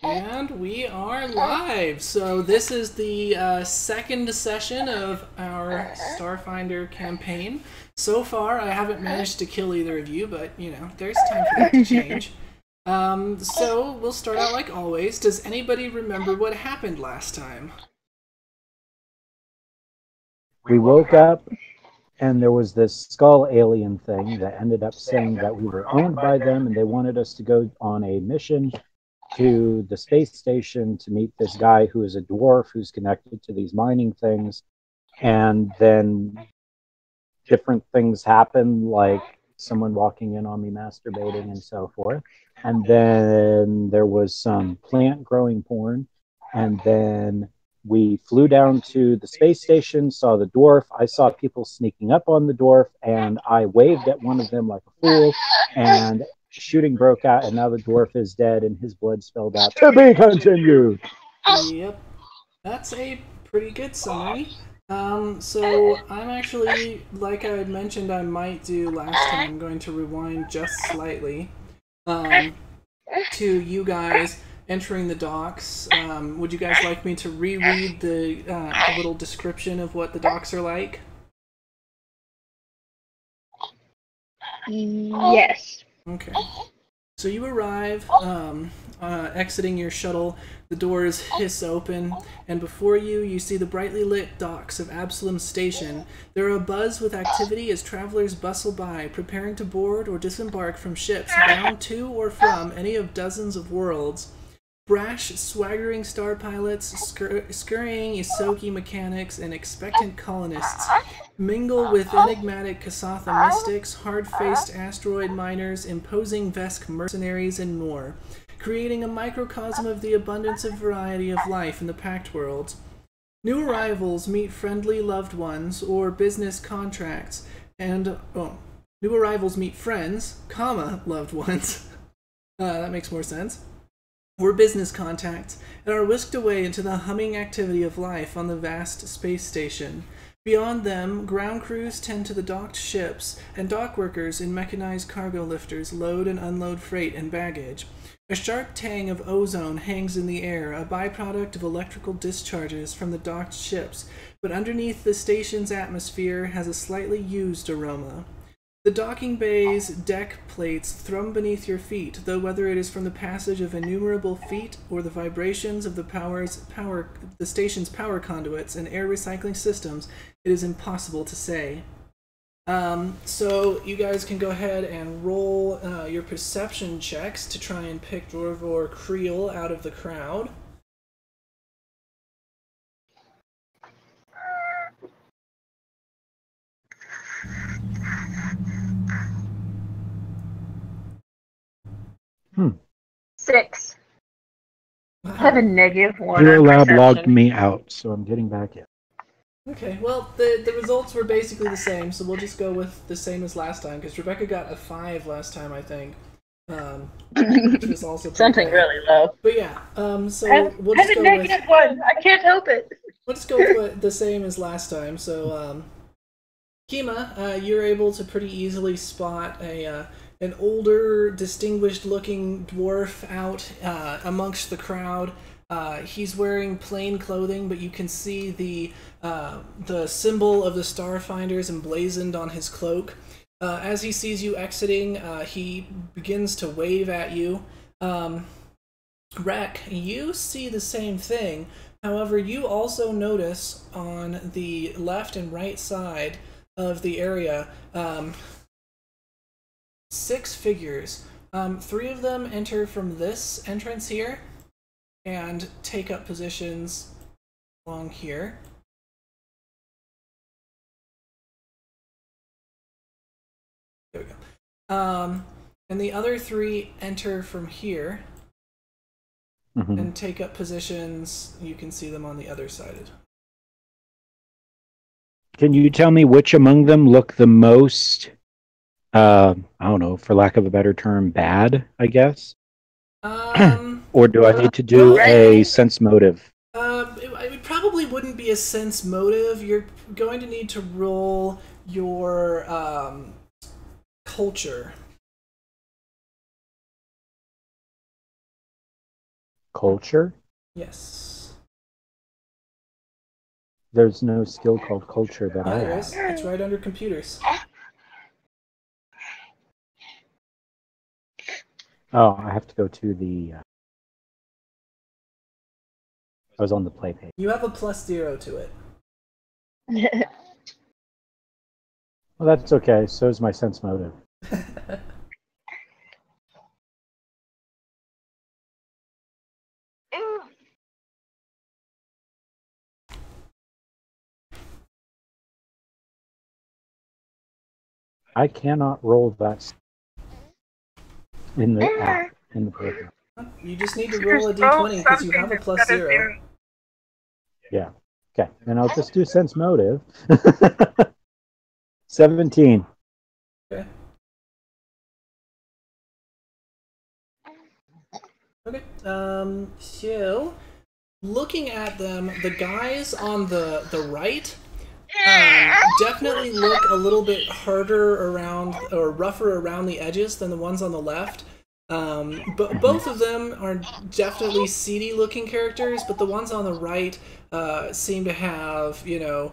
And we are live. So this is the second session of our Starfinder campaign. So far, I haven't managed to kill either of you, but you know, there's time for that to change. So we'll start out like always. Does anybody remember what happened last time? We woke up and there was this skull alien thing that ended up saying that we were owned by them and they wanted us to go on a mission to the space station to meet this guy who is a dwarf who's connected to these mining things. And then different things happen, like someone walking in on me masturbating and so forth. And then there was some plant growing porn. And then we flew down to the space station, saw the dwarf. I saw people sneaking up on the dwarf, and I waved at one of them like a fool. And shooting broke out, and now the dwarf is dead, and his blood spilled out. To be continued. Yep, that's a pretty good summary. So I'm actually, like I had mentioned I might do last time, I'm going to rewind just slightly to you guys entering the docks. Would you guys like me to reread the little description of what the docks are like? Yes. Okay. So you arrive, exiting your shuttle, the doors hiss open, and before you, you see the brightly lit docks of Absalom Station. They're abuzz with activity as travelers bustle by, preparing to board or disembark from ships bound to or from any of dozens of worlds. Brash, swaggering star pilots, scurrying Isoki mechanics, and expectant colonists mingle with enigmatic Kasatha mystics, hard-faced asteroid miners, imposing Vesk mercenaries, and more, creating a microcosm of the abundance of variety of life in the Pact Worlds. New arrivals meet friendly loved ones or business contracts, and new arrivals meet friends, loved ones. That makes more sense. Or business contacts, and are whisked away into the humming activity of life on the vast space station. Beyond them, ground crews tend to the docked ships, and dock workers in mechanized cargo lifters load and unload freight and baggage. A sharp tang of ozone hangs in the air, a byproduct of electrical discharges from the docked ships, but underneath the station's atmosphere has a slightly used aroma. The docking bay's deck plates thrum beneath your feet, though whether it is from the passage of innumerable feet or the vibrations of the station's power conduits and air recycling systems, it is impossible to say. So you guys can go ahead and roll your perception checks to try and pick Dorvor Creel out of the crowd. Hmm. 6. Wow. I have a -1. Zero Lab logged me out, so I'm getting back in. Okay, well, the results were basically the same, so we'll just go with the same as last time, because Rebecca got a 5 last time, I think. Which was also something bad. really low. But yeah, so we'll just go with... -1. I can't help it. We'll just go with the same as last time. So, Kima, you're able to pretty easily spot an older, distinguished-looking dwarf out amongst the crowd. He's wearing plain clothing, but you can see the symbol of the Starfinders emblazoned on his cloak. As he sees you exiting, he begins to wave at you. Rek, you see the same thing. However, you also notice on the left and right side of the area 6 figures. 3 of them enter from this entrance here and take up positions along here. There we go. And the other 3 enter from here and take up positions. You can see them on the other side. Can you tell me which among them look the most, I don't know, for lack of a better term, bad, I guess? Or do I need to do a sense motive? It probably wouldn't be a sense motive. You're going to need to roll your culture. Culture? Yes. There's no skill called culture that Yeah, I there have. is. It's right under computers. Oh, I have to go to the... I was on the play page. You have a +0 to it. Well, that's okay. So is my sense motive. I cannot roll that in the app, in the program. You just need to roll a d20 because you have a +0. Yeah. Okay. And I'll just do sense motive. 17. Okay. Okay. So, looking at them, the guys on the right definitely look a little bit harder around or rougher around the edges than the ones on the left. But both of them are definitely seedy looking characters, but the ones on the right seem to have, you know,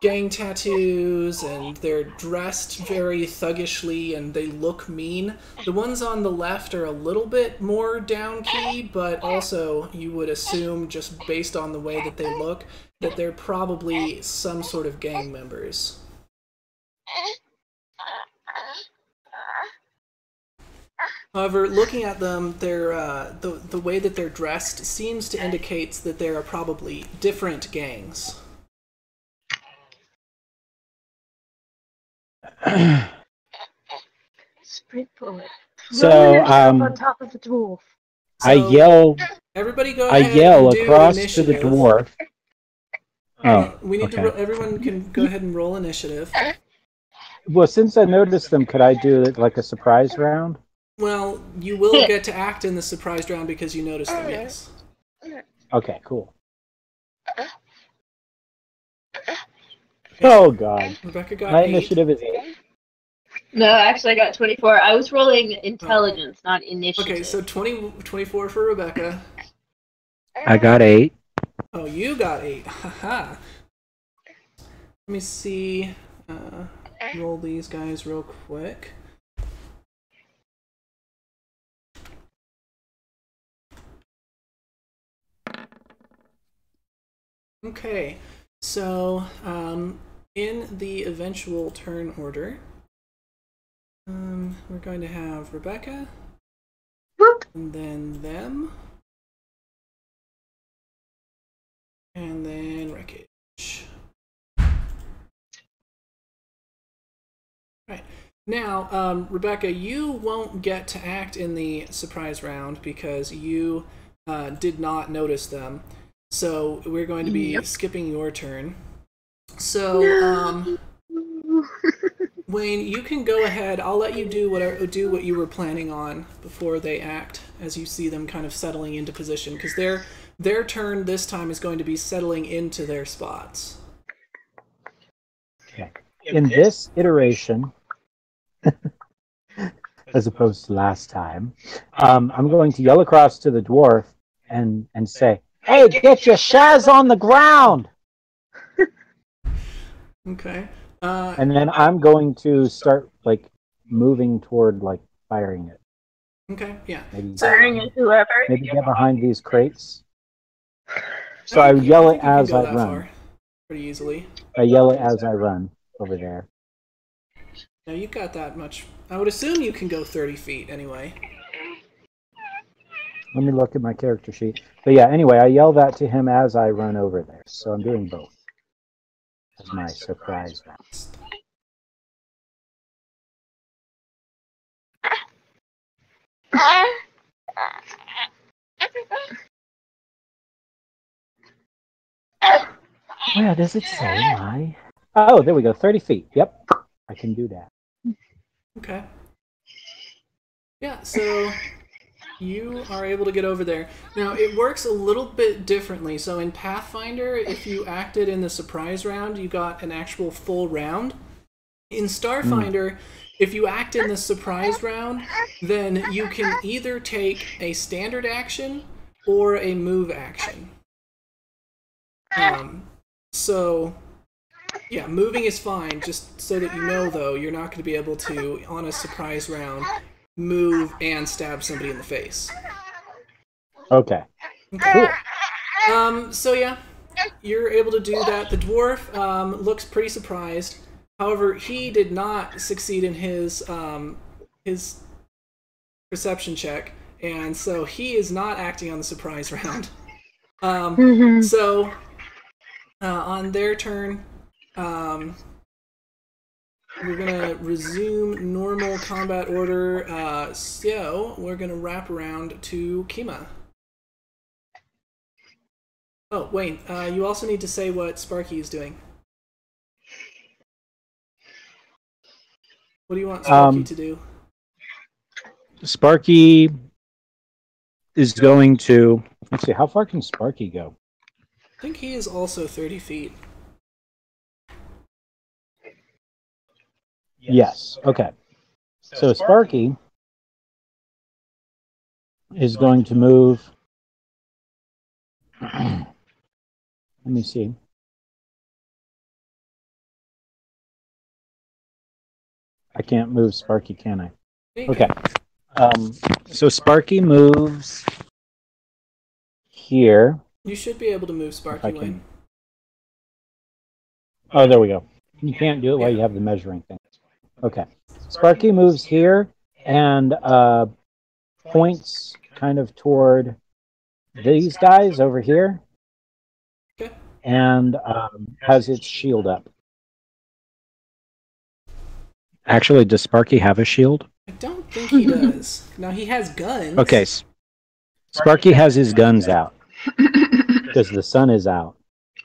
gang tattoos and they're dressed very thuggishly and they look mean. The ones on the left are a little bit more down key, but also you would assume, just based on the way that they look, that they're probably some sort of gang members. However, looking at them, they're, the way that they're dressed seems to indicate that they are probably different gangs. Sprint bullet. So, on top of the dwarf. I yell. Everybody, go I ahead yell and do across initiative. to the dwarf. Oh, we need okay. to. Everyone can go ahead and roll initiative. Well, since I noticed them, could I do like a surprise round? Well, you will get to act in the surprise round because you noticed them. Yes. Okay, cool. Oh God. Rebecca got My 8. initiative is 8. No, actually I got 24. I was rolling intelligence, not initiative. Okay, so 24 for Rebecca. I got 8. Oh, you got 8. Haha. Let me see. Roll these guys real quick. Okay, so in the eventual turn order, we're going to have Rebecca, and then them, and then Wreckage. Right. Now, Rebecca, you won't get to act in the surprise round because you did not notice them. So we're going to be skipping your turn. So, Wayne, you can go ahead. I'll let you do what you were planning on before they act, as you see them kind of settling into position, because their turn this time is going to be settling into their spots. Okay. In this iteration, as opposed to last time, I'm going to yell across to the dwarf and say, "Hey, get your shaz on the ground!" Okay. And then I'm going to start like moving toward like firing it. Okay. Yeah. Maybe Firing at whoever. maybe get behind these crates. So I yell it as I run. Far pretty easily. I yell it as I run over there. Now you've got that much. I would assume you can go 30 feet anyway. Let me look at my character sheet. But yeah, anyway, I yell that to him as I run over there. So I'm doing both. As my surprise round. Where does it say my... Oh, there we go. 30 feet. Yep. I can do that. Okay. Yeah, so you are able to get over there. Now, it works a little bit differently. So in Pathfinder, if you acted in the surprise round, you got an actual full round. In Starfinder, if you act in the surprise round, then you can either take a standard action or a move action. So, yeah, moving is fine, just so that you know, though, you're not going to be able to, on a surprise round, move and stab somebody in the face. Okay. Cool. So yeah, you're able to do that. The dwarf looks pretty surprised. However, he did not succeed in his perception check, and so he is not acting on the surprise round. So on their turn, we're gonna resume normal combat order. So we're gonna wrap around to Kima. Oh, Wayne, you also need to say what Sparky is doing. What do you want Sparky to do? Sparky is going to... Let's see, how far can Sparky go? I think he is also 30 feet. Yes, okay. So Sparky is going to move... Let me see. I can't move Sparky, can I? Okay. So Sparky moves here. You should be able to move Sparky, Wayne. Oh, there we go. You can't do it while you have the measuring thing. Okay. Sparky moves here and points kind of toward these guys over here. Okay. And has its shield up. Actually, does Sparky have a shield? I don't think he does. Now, he has guns. Okay. Sparky has his guns out. Because the sun is out.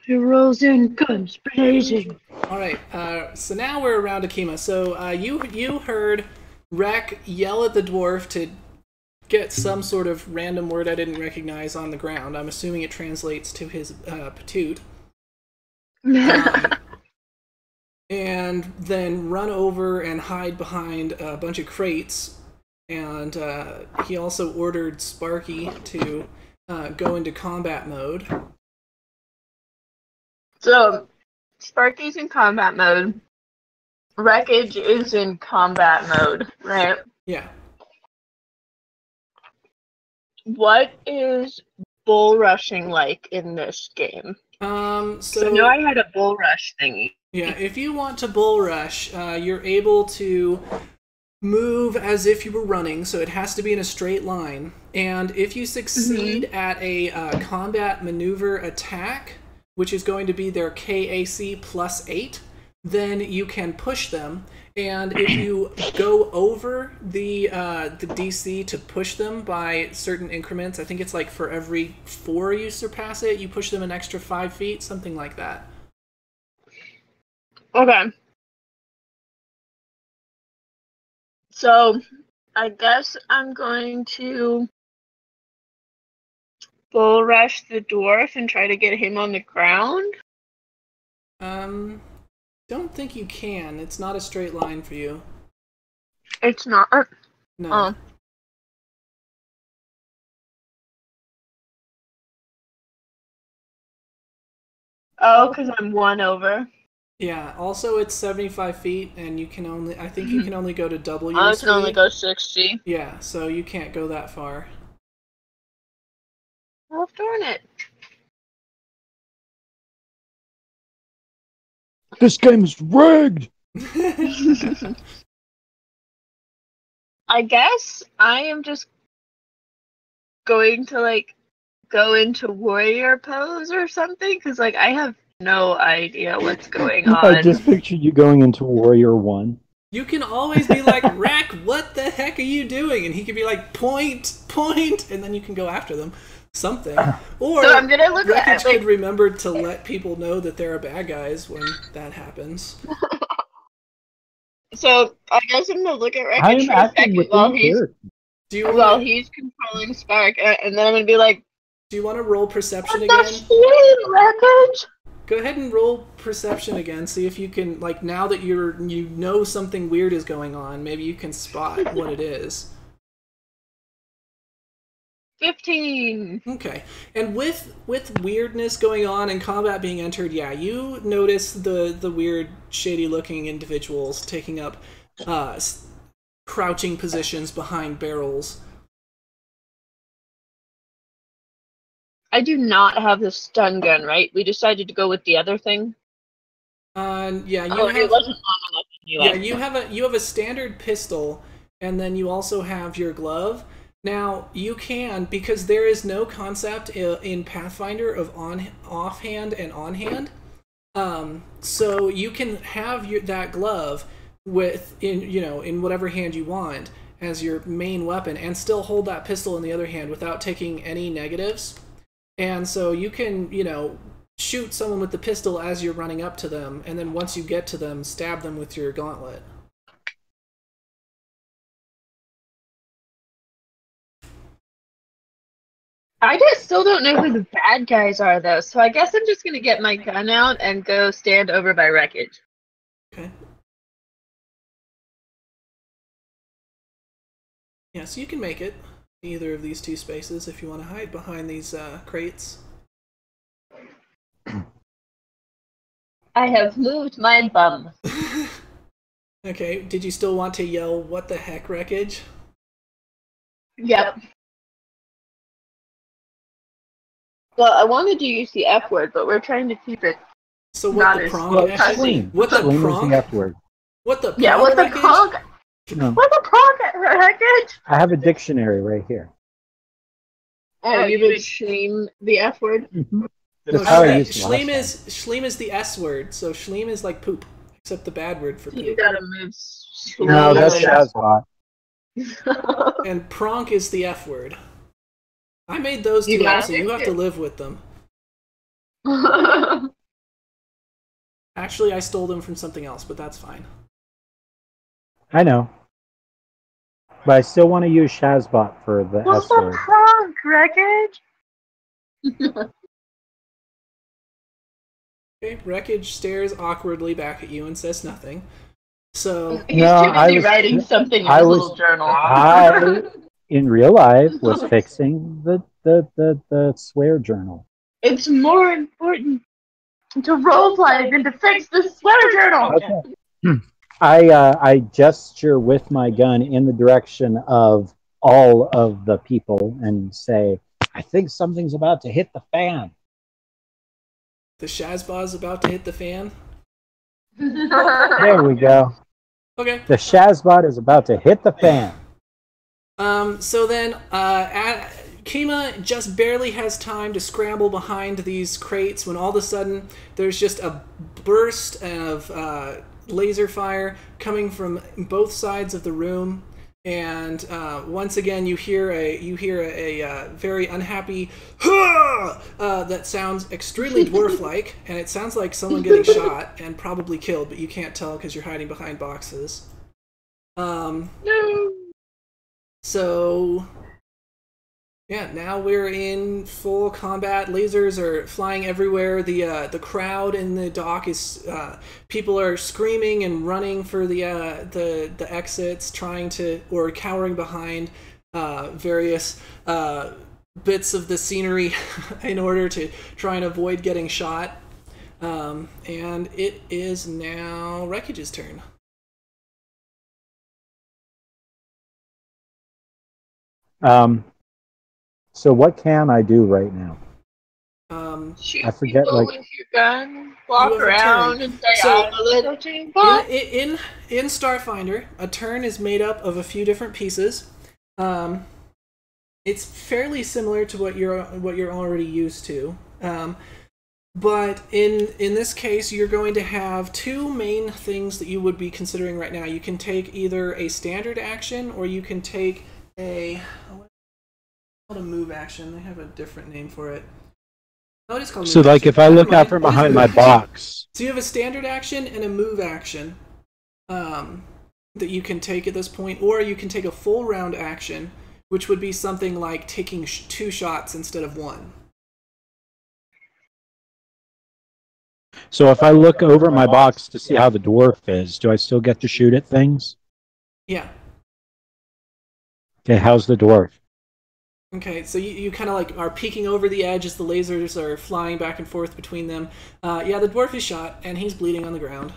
Heroes and guns blazing. Alright, so now we're around Akima. So you heard Rek yell at the dwarf to get some sort of random word I didn't recognize on the ground. I'm assuming it translates to his patoot. And then run over and hide behind a bunch of crates. And he also ordered Sparky to go into combat mode. So, Sparky's in combat mode. Wreckage is in combat mode, right? Yeah. What is bull rushing like in this game? So I know I had a bull rush thingy. Yeah, if you want to bull rush, you're able to move as if you were running, so it has to be in a straight line. And if you succeed at a combat maneuver attack, which is going to be their KAC +8, then you can push them. And if you go over the DC to push them by certain increments, I think it's like for every 4 you surpass it, you push them an extra 5 feet, something like that. Okay. So, I guess I'm going to bull rush the dwarf and try to get him on the ground. Don't think you can. It's not a straight line for you. It's not. No. Oh, because I'm 1 over. Yeah. Also, it's 75 feet, and you can only. I think you can only go to double your I speed. can only go 60. Yeah, so you can't go that far. Oh, darn it. This game is rigged! I guess I am just going to, like, go into warrior pose or something, because, like, I have no idea what's going on. I just pictured you going into Warrior 1. You can always be like, Rack, what the heck are you doing? And he can be like, point, and then you can go after them. Something. Or so I'm gonna look Wreckage at, like, could remember to let people know that there are bad guys when that happens. So I guess I'm gonna look at Wreckage for a second while he's controlling Spark, and then I'm gonna be like, do you want to roll perception what again? Wreckage? Go ahead and roll perception again. See if you can, like, now that you know something weird is going on, maybe you can spot what it is. 15. Okay, and with weirdness going on and combat being entered, yeah, you notice the weird, shady-looking individuals taking up crouching positions behind barrels. I do not have the stun gun, right? We decided to go with the other thing. Yeah, you It have. wasn't on enough anyway. Yeah, you have a standard pistol, and then you also have your glove. Now you can, because there is no concept in Pathfinder of offhand and on hand. So you can have that glove in whatever hand you want as your main weapon, and still hold that pistol in the other hand without taking any negatives. And so you can shoot someone with the pistol as you're running up to them, and then once you get to them, stab them with your gauntlet. I just still don't know who the bad guys are, though, so I guess I'm just going to get my gun out and go stand over by wreckage. Okay. Yeah, so you can make it either of these two spaces if you want to hide behind these crates. I have moved my bum. Okay, did you still want to yell, "What the heck, wreckage"? Yep. Well, I wanted to use the F word, but we're trying to keep it. So what the prong? What the prong? The F word. What the prong? Yeah, what the wreckage? prong? No. What the prong wreckage? I have a dictionary right here. Oh, you would shame the F word? Mm-hmm. No, Schleem is the S word, so Schleem is like poop, except the bad word for poop. You gotta move slowly. No, that's Shazbot. And pronk is the F word. I made those two up, so you have to live with them. Actually, I stole them from something else, but that's fine. I know. But I still want to use Shazbot for the S word. What's the prong, wreckage? Okay, wreckage stares awkwardly back at you and says nothing. So he's too busy writing something in his little journal. I, in real life, was fixing the swear journal. It's more important to roleplay than to fix the swear journal. Okay. I gesture with my gun in the direction of all of the people and say, "I think something's about to hit the fan." The Shazbot is about to hit the fan? There we go. Okay. The Shazbot is about to hit the fan. So then, Kima just barely has time to scramble behind these crates when all of a sudden there's just a burst of laser fire coming from both sides of the room, and once again you hear a very unhappy that sounds extremely dwarf-like, and it sounds like someone getting shot and probably killed, but you can't tell because you're hiding behind boxes. No. So yeah, now we're in full combat. Lasers are flying everywhere. The crowd in the dock is people are screaming and running for the exits, trying to, or cowering behind various bits of the scenery in order to try and avoid getting shot. And it is now Wreckage's turn. So what can I do right now? Shoot I forget, people like, with your gun, walk around and say, "I'm a little James-Bond." In Starfinder, a turn is made up of a few different pieces. It's fairly similar to what you're already used to. But in this case, you're going to have two main things that you would be considering right now. You can take either a standard action, or you can take a move action. They have a different name for it. No, it is called. So, move like, action. if I look out from behind my box. So you have a standard action and a move action that you can take at this point, or you can take a full round action, which would be something like taking 2 shots instead of 1. So if I look over my box to see how the dwarf is, do I still get to shoot at things? Yeah. Okay, how's the dwarf? Okay, so you kind of like are peeking over the edge as the lasers are flying back and forth between them. Yeah, the dwarf is shot and he's bleeding on the ground.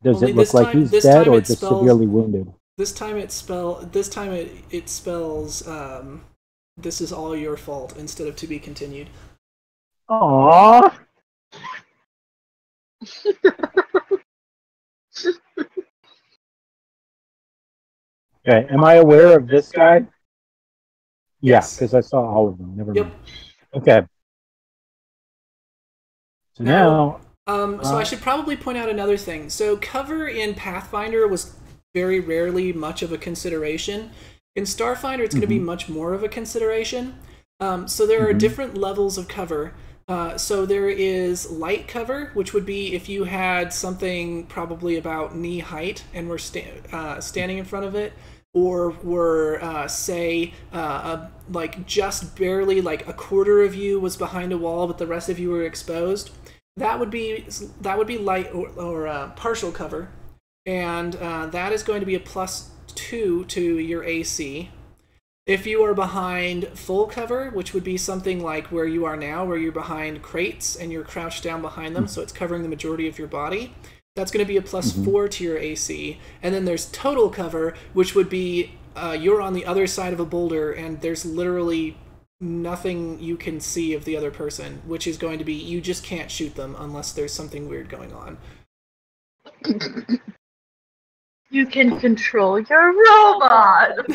Does Only it look like he's this dead time or it just spells. severely wounded? This time it spells. This is all your fault instead of to be continued. Aww. Okay, am I aware of this guy? Yes. Yeah, because I saw all of them. Never Yep. mind. Okay. So now so I should probably point out another thing. So cover in Pathfinder was very rarely much of a consideration. In Starfinder, it's going to be much more of a consideration. So there are different levels of cover. So there is light cover, which would be if you had something probably about knee height and were standing in front of it, or were say like just barely like a quarter of you was behind a wall, but the rest of you were exposed. That would be light or partial cover, and that is going to be a +2 to your AC. If you are behind full cover, which would be something like where you are now, where you're behind crates and you're crouched down behind them, so it's covering the majority of your body, that's going to be a +4 to your AC. And then there's total cover, which would be you're on the other side of a boulder and there's literally nothing you can see of the other person, which is going to be you just can't shoot them unless there's something weird going on. You can control your robot.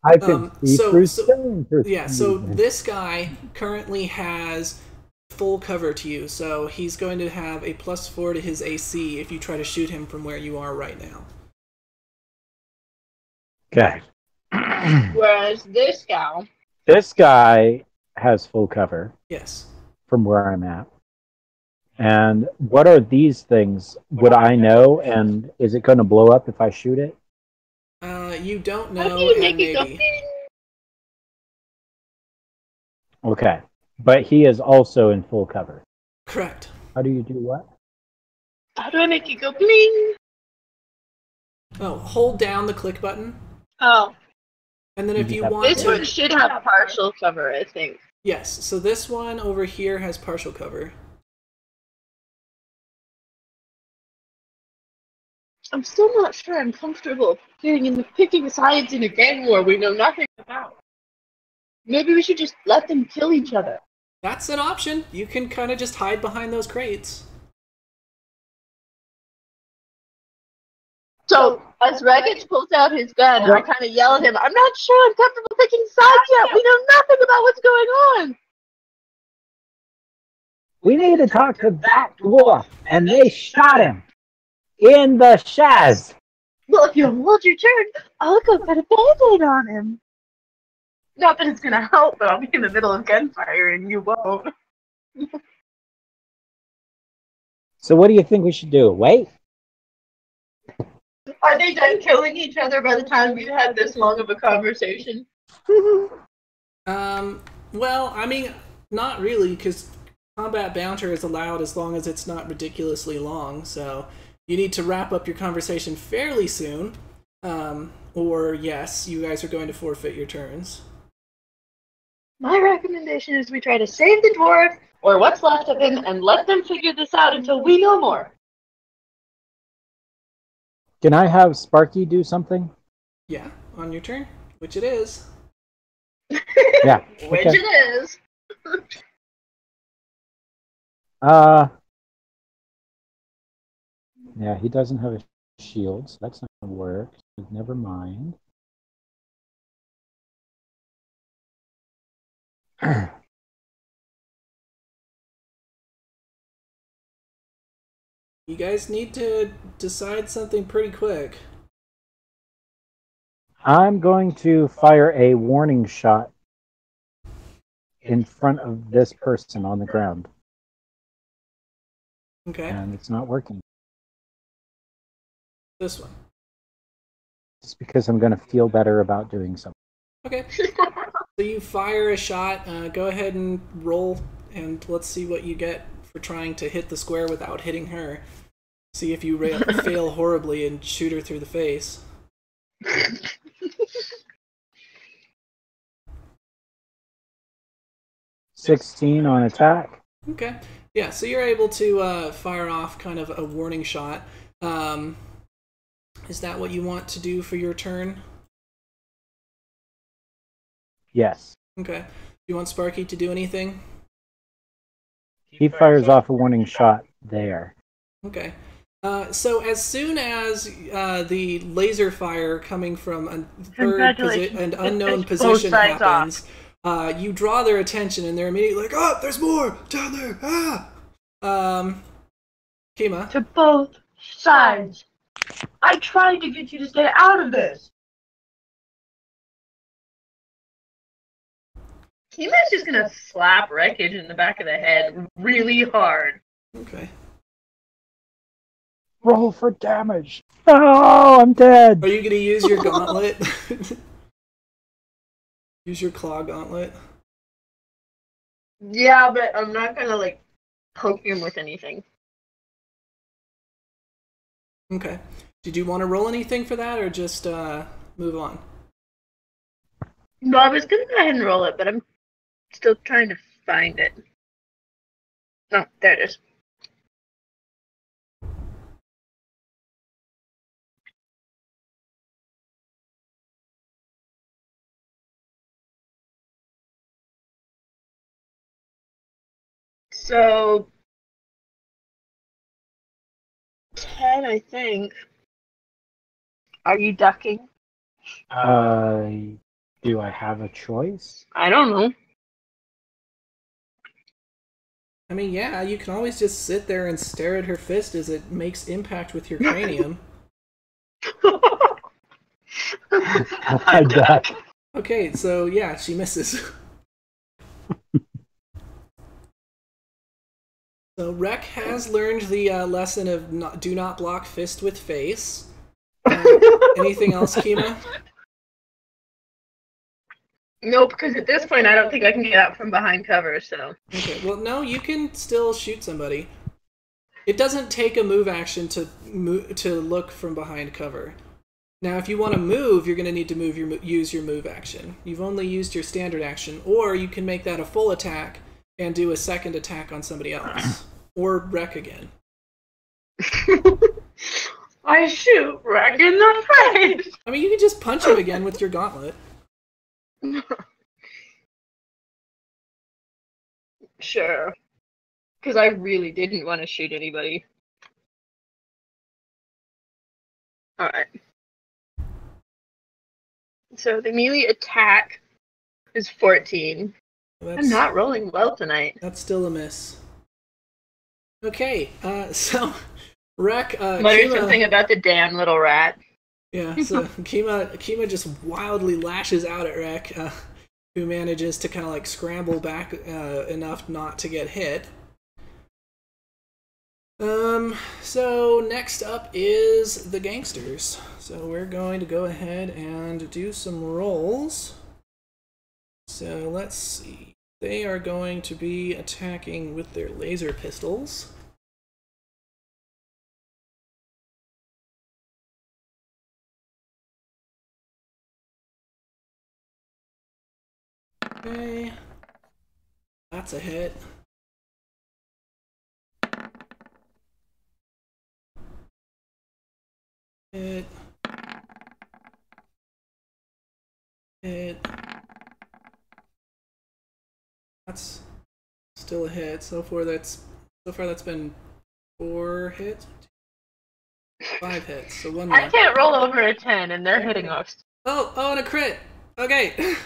I can see through stone. Yeah, so this guy currently has full cover to you, so he's going to have a +4 to his AC if you try to shoot him from where you are right now. Okay. Whereas this guy has full cover. Yes. From where I'm at. And what are these things? Would I know? And is it going to blow up if I shoot it? You don't know, and maybe. Okay. But he is also in full cover. Correct. How do you do what? How do I make it go bling? Oh, hold down the click button. Oh. And then if you want this one should have partial cover, I think. Yes, so this one over here has partial cover. I'm still not sure I'm comfortable picking sides in a gang war we know nothing about. Maybe we should just let them kill each other. That's an option. You can kind of just hide behind those crates. So, as Reggits pulls out his gun, I kind of yell at him, I'm not sure I'm comfortable picking sides yet. We know nothing about what's going on. We need to talk to that dwarf, and they shot him in the shaz. Well, if you'll hold your turn, I'll go put a band-aid on him. Not that it's going to help, but I'll be in the middle of gunfire and you won't. So what do you think we should do? Wait? Are they done killing each other by the time we've had this long of a conversation? Well, I mean, not really, because combat banter is allowed as long as it's not ridiculously long, so you need to wrap up your conversation fairly soon, or yes, you guys are going to forfeit your turns. My recommendation is we try to save the dwarf, or what's left of him, and let them figure this out until we know more. Can I have Sparky do something? Yeah, on your turn, which it is. Yeah. Which it is. Yeah, he doesn't have a shield, so that's not going to work. So never mind. You guys need to decide something pretty quick. I'm going to fire a warning shot in front of this person on the ground. Okay. And it's not working. This one. Just because I'm going to feel better about doing something. Okay. So you fire a shot. Go ahead and roll, and let's see what you get for trying to hit the square without hitting her. See if you fail horribly and shoot her through the face. 16 on attack. Okay. Yeah, so you're able to fire off kind of a warning shot. Is that what you want to do for your turn? Yes. Okay. Do you want Sparky to do anything? He fires off a warning shot there. Okay. So as soon as the laser fire coming from a an unknown position happens, you draw their attention, and they're immediately like, "Oh, there's more down there!" Kima. To both sides. I tried to get you to stay out of this. Kima's just gonna slap Wreckage in the back of the head really hard. Okay. Roll for damage. Oh, I'm dead. Are you gonna use your gauntlet? Use your claw gauntlet. Yeah, but I'm not gonna like poke him with anything. Okay. Did you want to roll anything for that, or just move on? No, I was gonna go ahead and roll it, but I'm still trying to find it. Oh, there it is. So 10, I think. Are you ducking? Do I have a choice? I don't know. I mean, yeah, you can always just sit there and stare at her fist as it makes impact with your cranium. I duck. Okay, so yeah, she misses. So Rek has learned the lesson of do not block fist with face. Anything else, Kima? No, because at this point I don't think I can get out from behind cover, so. Okay, well, no, you can still shoot somebody. It doesn't take a move action to look from behind cover. Now, if you want to move, you're going to need to use your move action. You've only used your standard action, or you can make that a full attack and do a second attack on somebody else, or Rek again. I shoot Rek in the face. I mean, you can just punch him again with your gauntlet. Sure. Because I really didn't want to shoot anybody. Alright. So the melee attack is 14. I'm not rolling well tonight. That's still a miss. Okay, so Rek, mutter something about the damn little rat. Yeah, so Kima just wildly lashes out at Rek, who manages to kind of like scramble back enough not to get hit. So next up is the gangsters. So we're going to go ahead and do some rolls. So let's see. They are going to be attacking with their laser pistols. Okay. That's a hit. Hit. Hit. That's still a hit. So far that's been 4 hits. 5 hits. So one more. I can't roll over a 10 and they're hitting us. Oh, and a crit. Okay.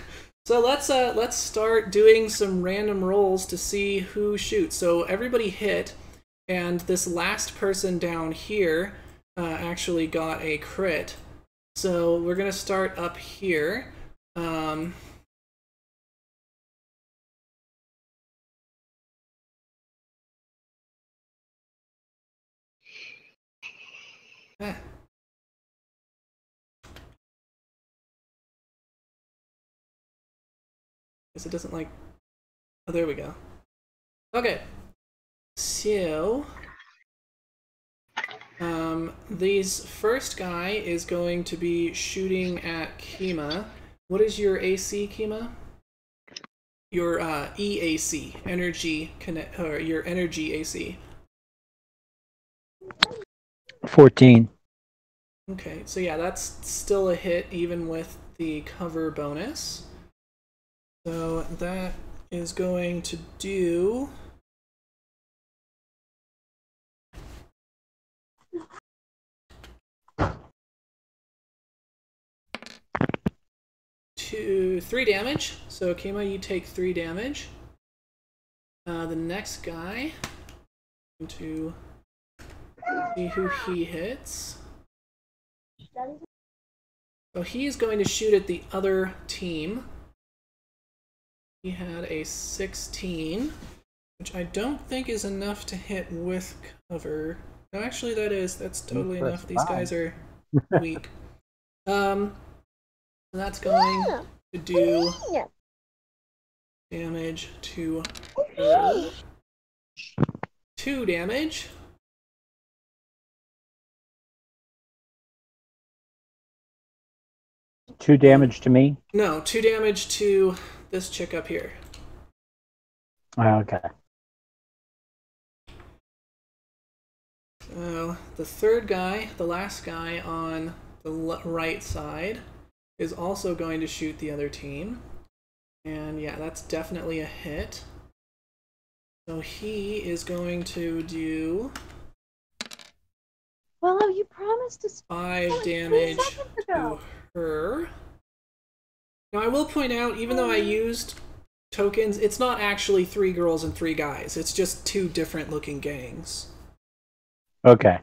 So let's start doing some random rolls to see who shoots. So everybody hit, and this last person down here actually got a crit. So we're gonna start up here. Guess it doesn't like. Oh, there we go. Okay. So This first guy is going to be shooting at Kima. What is your AC, Kima? Your EAC, energy connect, or your energy AC. 14. Okay, so yeah, that's still a hit even with the cover bonus. So that is going to do 3 damage. So Kima, you take 3 damage. The next guy, I'm going to see who he hits. So he's going to shoot at the other team. He had a 16, which I don't think is enough to hit with cover. No, actually that's totally enough. These guys are weak. That's going to do damage to her. 2 damage. Two damage to me? No, 2 damage to this chick up here. Okay. So the third guy, the last guy on the right side, is also going to shoot the other team. And yeah, that's definitely a hit. So he is going to do... Well, you promised to 5 damage to her. Now I will point out, even though I used tokens, it's not actually 3 girls and 3 guys. It's just 2 different looking gangs. Okay.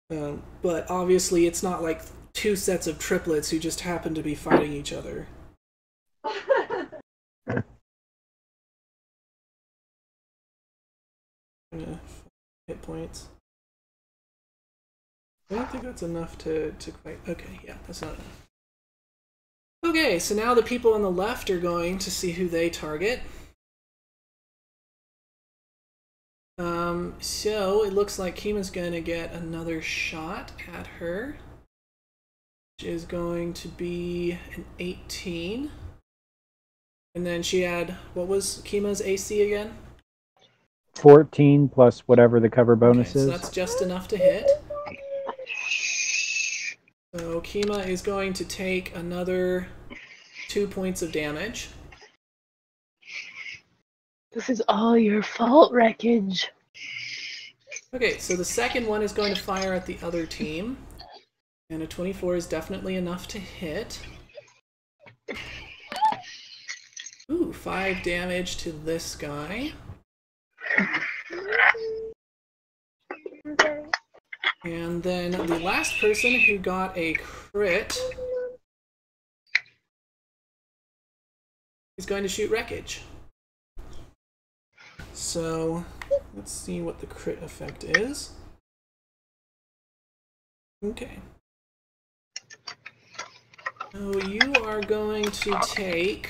But obviously it's not like 2 sets of triplets who just happen to be fighting each other. Hit points. I don't think that's enough to quite... Okay, yeah, that's not enough. Okay, so now the people on the left are going to see who they target. So it looks like Kima's going to get another shot at her, which is going to be an 18. And then she had... What was Kima's AC again? 14 plus whatever the cover bonus is. So that's just enough to hit. So Kima is going to take another 2 points of damage. This is all your fault, Wreckage. Okay, so the second one is going to fire at the other team. And a 24 is definitely enough to hit. Ooh, 5 damage to this guy. And then the last person who got a crit is going to shoot Wreckage. So let's see what the crit effect is. Okay. So you are going to take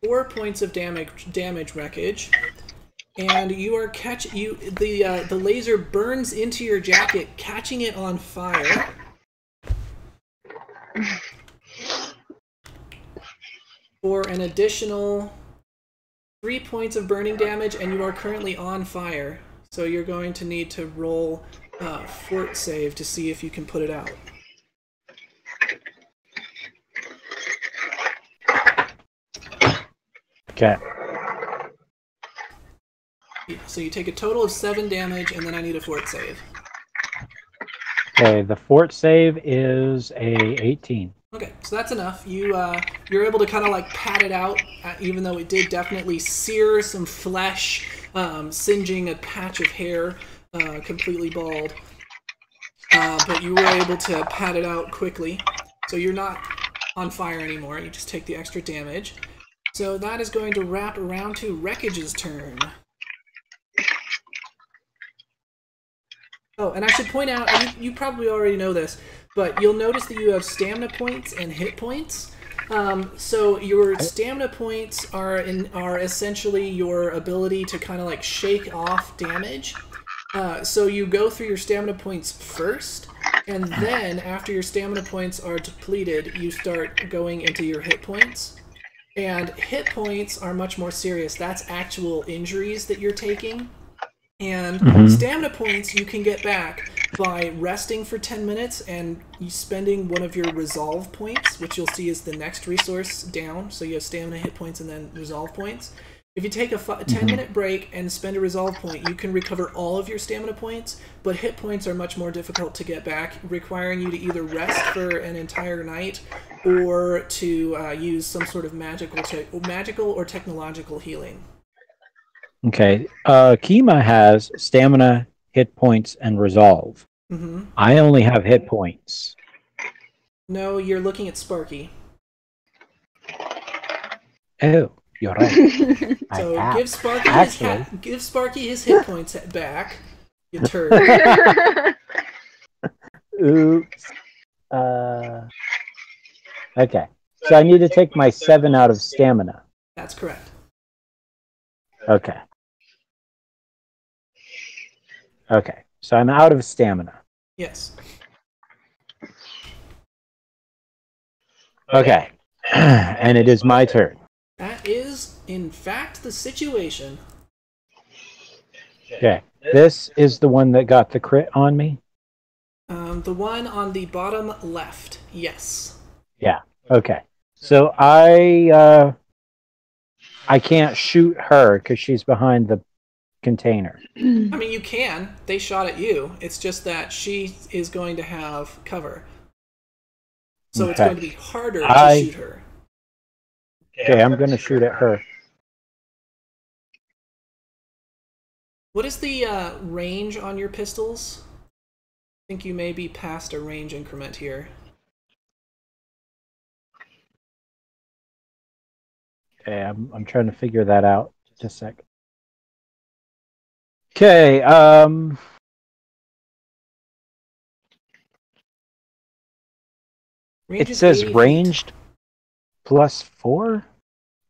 4 points of damage, Wreckage. And you are the laser burns into your jacket, catching it on fire. For an additional 3 points of burning damage, and you are currently on fire. So you're going to need to roll fort save to see if you can put it out. Okay. So you take a total of 7 damage, and then I need a fort save. Okay, the fort save is a 18. Okay, so that's enough. You're able to kind of like pat it out, even though it did definitely sear some flesh, singeing a patch of hair, completely bald. But you were able to pat it out quickly, so you're not on fire anymore. You just take the extra damage. So that is going to wrap around to Wreckage's turn. Oh, and I should point out, you probably already know this, but you'll notice that you have stamina points and hit points. So your stamina points are essentially your ability to kind of like shake off damage, So you go through your stamina points first, and then after your stamina points are depleted, you start going into your hit points. And hit points are much more serious. That's actual injuries that you're taking. And stamina points you can get back by resting for 10 minutes and you spending one of your resolve points, which you'll see is the next resource down. So you have stamina, hit points, and then resolve points. If you take a 10-minute break and spend a resolve point, you can recover all of your stamina points, but hit points are much more difficult to get back, requiring you to either rest for an entire night or to use some sort of magical or technological healing. Okay. Kima has stamina, hit points, and resolve. Mm-hmm. I only have hit points. No, you're looking at Sparky. Oh, you're right. So give Sparky his hit points back. You turd. Oops. Okay. So I need to take my 7 out of stamina. That's correct. Okay. Okay. So I'm out of stamina. Yes. Okay. And it is my turn. That is, in fact, the situation. Okay. This is the one that got the crit on me? The one on the bottom left. Yes. Yeah. Okay. So I can't shoot her because she's behind the container. I mean, you can. They shot at you. It's just that she is going to have cover. So it's going to be harder to shoot her. Okay, I'm going to shoot at her. What is the range on your pistols? I think you may be past a range increment here. Okay, I'm trying to figure that out. Just a sec. Okay, I it says ranged +4?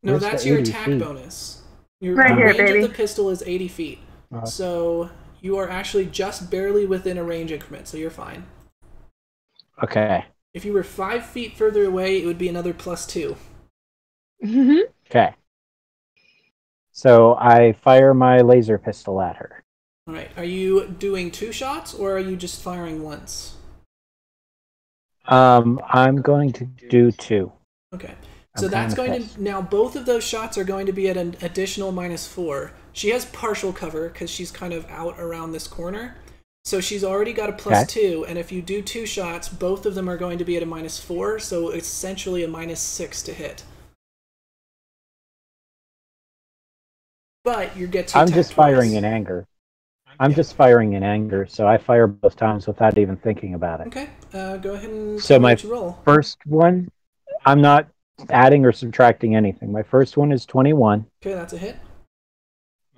No, that's your attack bonus. Your right here, range baby. of the pistol is 80 feet. So you are actually just barely within a range increment, so you're fine. Okay. If you were 5 feet further away, it would be another +2. Okay. So I fire my laser pistol at her. Alright, are you doing 2 shots, or are you just firing once? I'm going to do 2. Okay. So that's going to... Now, both of those shots are going to be at an additional -4. She has partial cover, because she's kind of out around this corner. So she's already got a +2, and if you do 2 shots, both of them are going to be at a -4, so it's essentially a -6 to hit. But you get to I'm just firing in anger. I'm just firing in anger, so I fire both times without even thinking about it. Okay, go ahead and so my roll. First one, I'm not adding or subtracting anything. My first one is 21. Okay, that's a hit.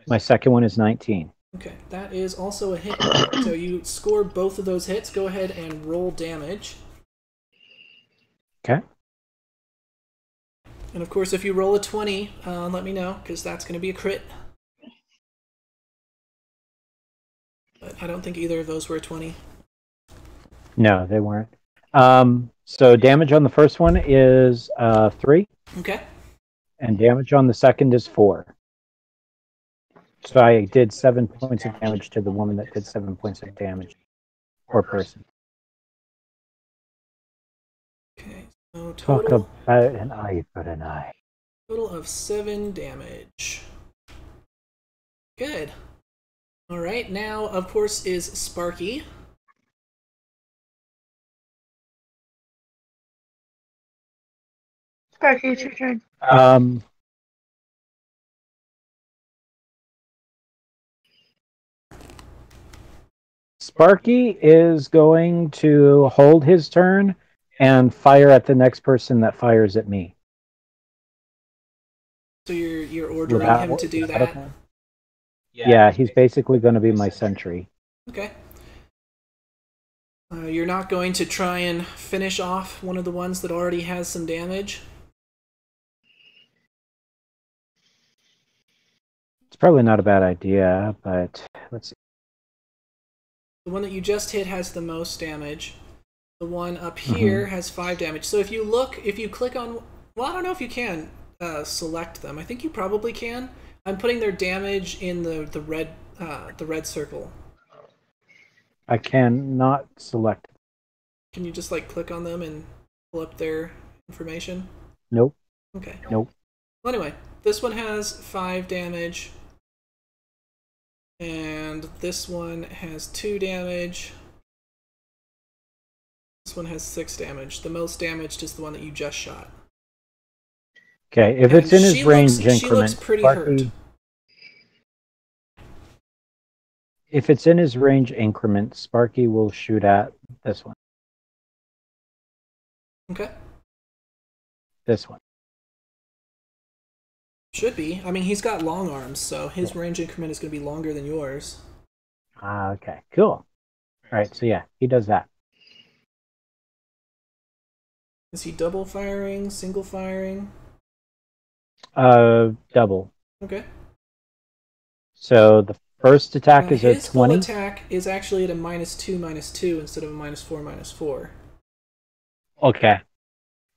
My second one is 19. Okay, that is also a hit. So you score both of those hits. Go ahead and roll damage. Okay. And of course, if you roll a 20, let me know, because that's going to be a crit. But I don't think either of those were a 20. No, they weren't. So damage on the first one is 3. Okay. And damage on the second is 4. So I did 7 points of damage to the woman that did 7 points of damage per person. Okay, so total... Talk about an eye for an eye. Total of 7 damage. Good. Alright, now, of course, is Sparky. Sparky, it's your turn. Sparky is going to hold his turn and fire at the next person that fires at me. So you're ordering him to do that? Yeah, he's basically going to be my sentry. Okay. You're not going to try and finish off one of the ones that already has some damage? It's probably not a bad idea, but let's see. The one that you just hit has the most damage. The one up Mm-hmm. here has 5 damage. So if you click on, well, I don't know if you can select them. I think you probably can. I'm putting their damage in the red circle. I cannot select. Can you just like click on them and pull up their information? Nope. Okay. Nope. Well, anyway, this one has 5 damage, and this one has 2 damage. This one has 6 damage. The most damaged is the one that you just shot. Okay, if it's in his range increment, she looks pretty hurt. If it's in his range increment, Sparky will shoot at this one. Okay. This one. Should be. I mean, he's got long arms, so his range increment is going to be longer than yours. Okay, cool. All right, so yeah, he does that. Is he double firing, single firing? Double. Okay. So the first attack is a 20. His full attack is actually at a -2/-2 instead of a -4/-4. Okay.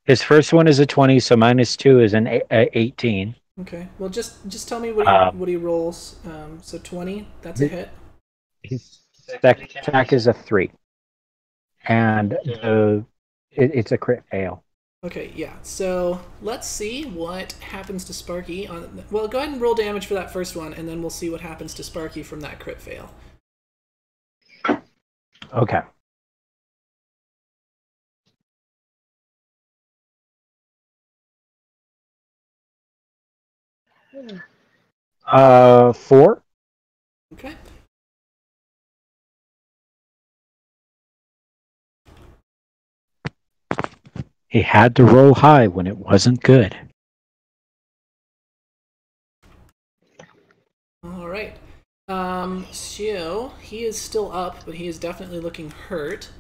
His first one is a 20, so -2 is an 18. Okay. Well, just tell me what he rolls. So 20, that's a hit. His second attack is a 3. And it's a crit fail. Okay, yeah. So let's see what happens to Sparky. Well, go ahead and roll damage for that first one, and then we'll see what happens to Sparky from that crit fail. Okay. Hmm. 4. Okay. He had to roll high when it wasn't good. All right. So he is still up, but he is definitely looking hurt.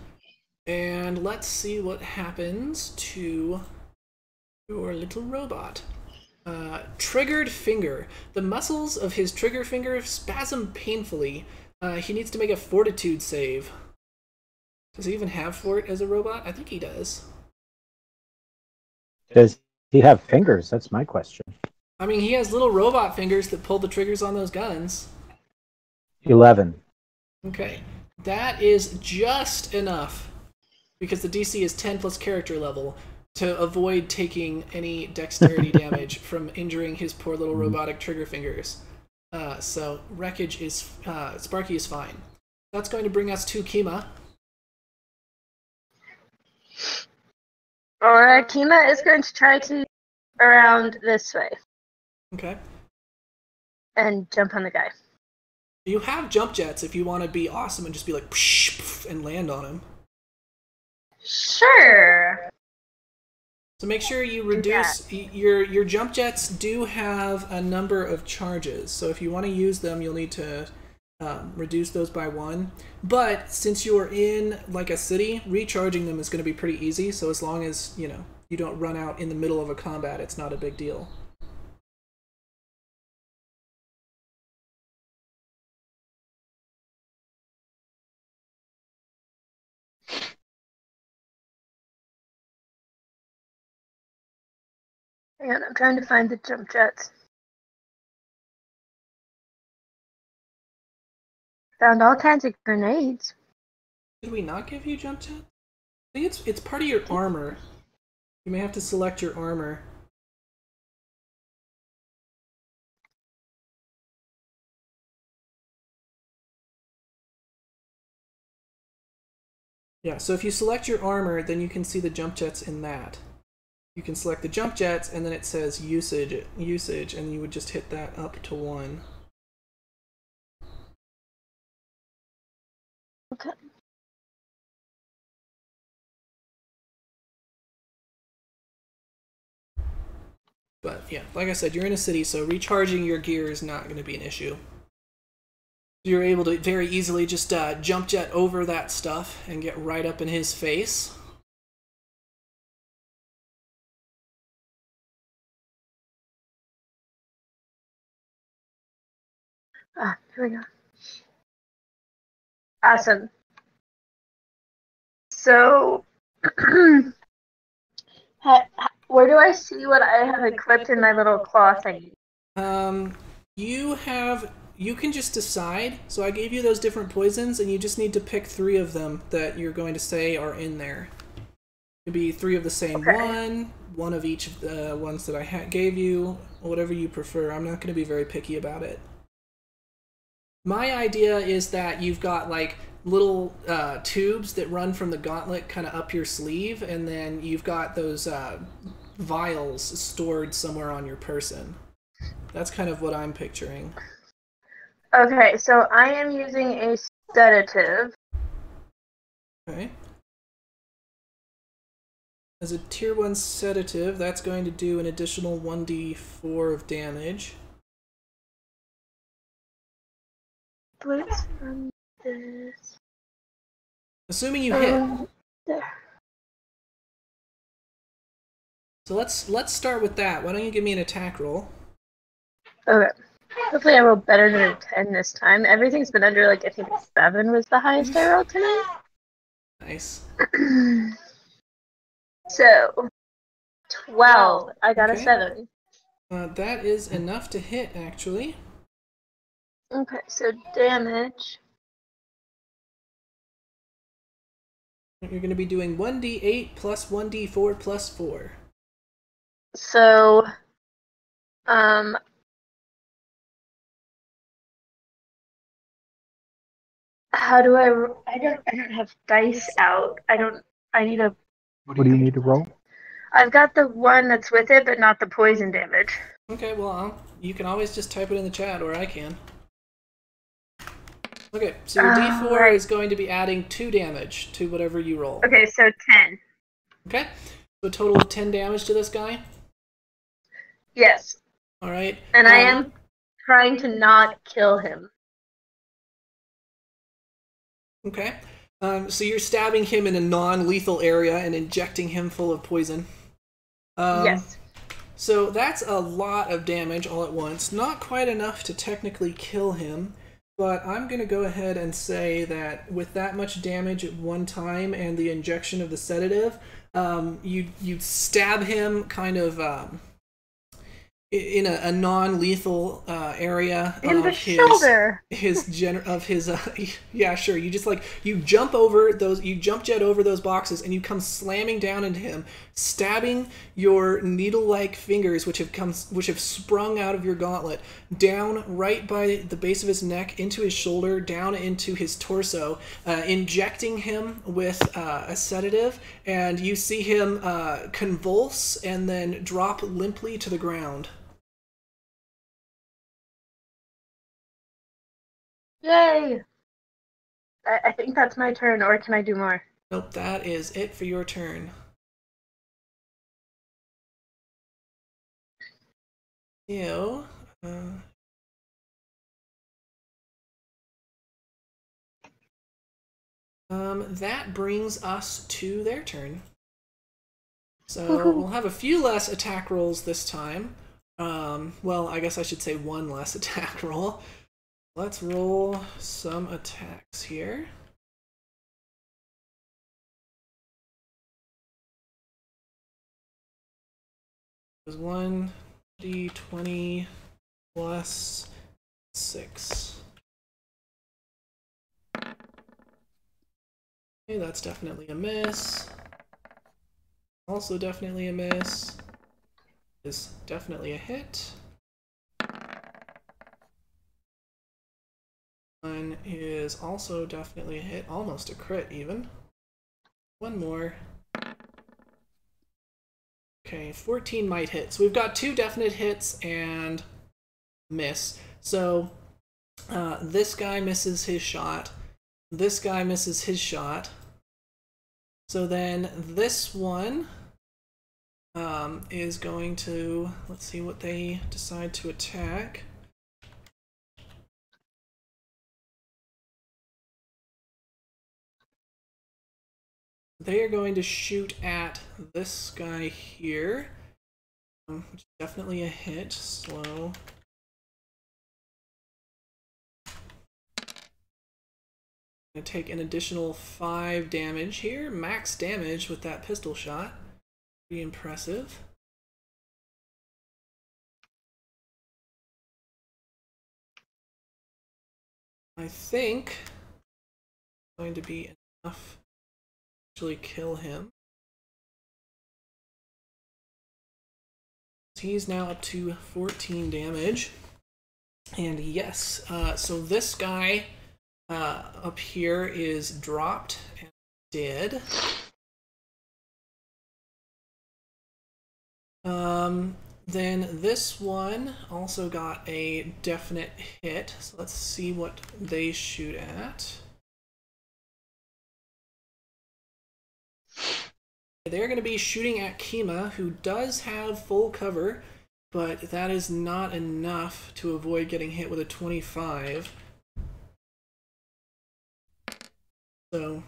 And let's see what happens to your little robot. Triggered finger. The muscles of his trigger finger spasm painfully. He needs to make a fortitude save. Does he even have fort as a robot? I think he does. Does he have fingers? That's my question. I mean, he has little robot fingers that pull the triggers on those guns. 11. Okay. That is just enough, because the DC is 10 plus character level, to avoid taking any dexterity damage from injuring his poor little robotic trigger fingers. So wreckage is Sparky is fine. That's going to bring us to Kima. Or Kima is going to try to around this way. Okay. And jump on the guy. You have jump jets if you want to be awesome and just be like psh, psh, and land on him. Sure. So make sure you reduce your jump jets. Do have a number of charges, so if you want to use them, you'll need to reduce those by 1. But since you're in like a city, recharging them is going to be pretty easy. So as long as you don't run out in the middle of a combat, it's not a big deal. Hang on, I'm trying to find the jump jets. Found all kinds of grenades. Did we not give you jump jet? I think it's part of your armor. You may have to select your armor. Yeah, so if you select your armor, then you can see the jump jets in that. You can select the jump jets, and then it says usage, and you would just hit that up to 1. Okay. But yeah, like I said, you're in a city, so recharging your gear is not going to be an issue. You're able to very easily just jump jet over that stuff and get right up in his face. Here we go. Awesome. So, where do I see what I have equipped in my little claw thing? You can just decide. So I gave you those different poisons, and you just need to pick 3 of them that you're going to say are in there. It could be 3 of the same one of each of the ones that I gave you, whatever you prefer. I'm not going to be very picky about it. My idea is that you've got like little tubes that run from the gauntlet kind of up your sleeve, and then you've got those vials stored somewhere on your person. That's kind of what I'm picturing. Okay, so I am using a sedative. Okay. As a tier 1 sedative, that's going to do an additional 1d4 of damage. Let's run this. Assuming you hit. There. So let's start with that. Why don't you give me an attack roll? Okay. Hopefully I rolled better than a 10 this time. Everything's been under, like, I think 7 was the highest I rolled tonight. Nice. So, 12. I got a 7. That is enough to hit, actually. Okay, so damage. You're going to be doing 1d8 plus 1d4 plus 4. So, how do I don't have dice out. I need a... What do you need to roll? I've got the one that's with it, but not the poison damage. Okay, well, you can always just type it in the chat, or I can. Okay, so your d4 is going to be adding 2 damage to whatever you roll. Okay, so 10. Okay, so a total of 10 damage to this guy? Yes. Alright. And I am trying to not kill him. Okay. So you're stabbing him in a non-lethal area and injecting him full of poison. Yes. So that's a lot of damage all at once. Not quite enough to technically kill him, but I'm going to go ahead and say that with that much damage at one time and the injection of the sedative, you stab him kind of in a non-lethal area in the shoulder. Yeah, sure. You just you jump jet over those boxes, and you come slamming down into him, stabbing your needle-like fingers, which have sprung out of your gauntlet, down right by the base of his neck, into his shoulder, down into his torso, injecting him with a sedative, and you see him convulse and then drop limply to the ground. Yay! I think that's my turn, or can I do more? Nope, that is it for your turn. So, that brings us to their turn. So we'll have a few less attack rolls this time. Well, I guess I should say one less attack roll. Let's roll some attacks here. It was 1d20 plus 6. Okay, that's definitely a miss. Also definitely a miss. Is definitely a hit. One is also definitely a hit, almost a crit even. One more. Okay, 14 might hit. So we've got 2 definite hits and miss. So this guy misses his shot. This guy misses his shot. So then this one is going to, let's see what they decide to attack. They are going to shoot at this guy here, which is definitely a hit. Slow. Gonna take an additional 5 damage here. Max damage with that pistol shot. Pretty impressive. I think it's going to be enough to actually kill him. He's now up to 14 damage. And yes, so this guy up here is dropped and dead. Then this one also got a definite hit. So let's see what they shoot at. They're going to be shooting at Kima, who does have full cover, but that is not enough to avoid getting hit with a 25. So,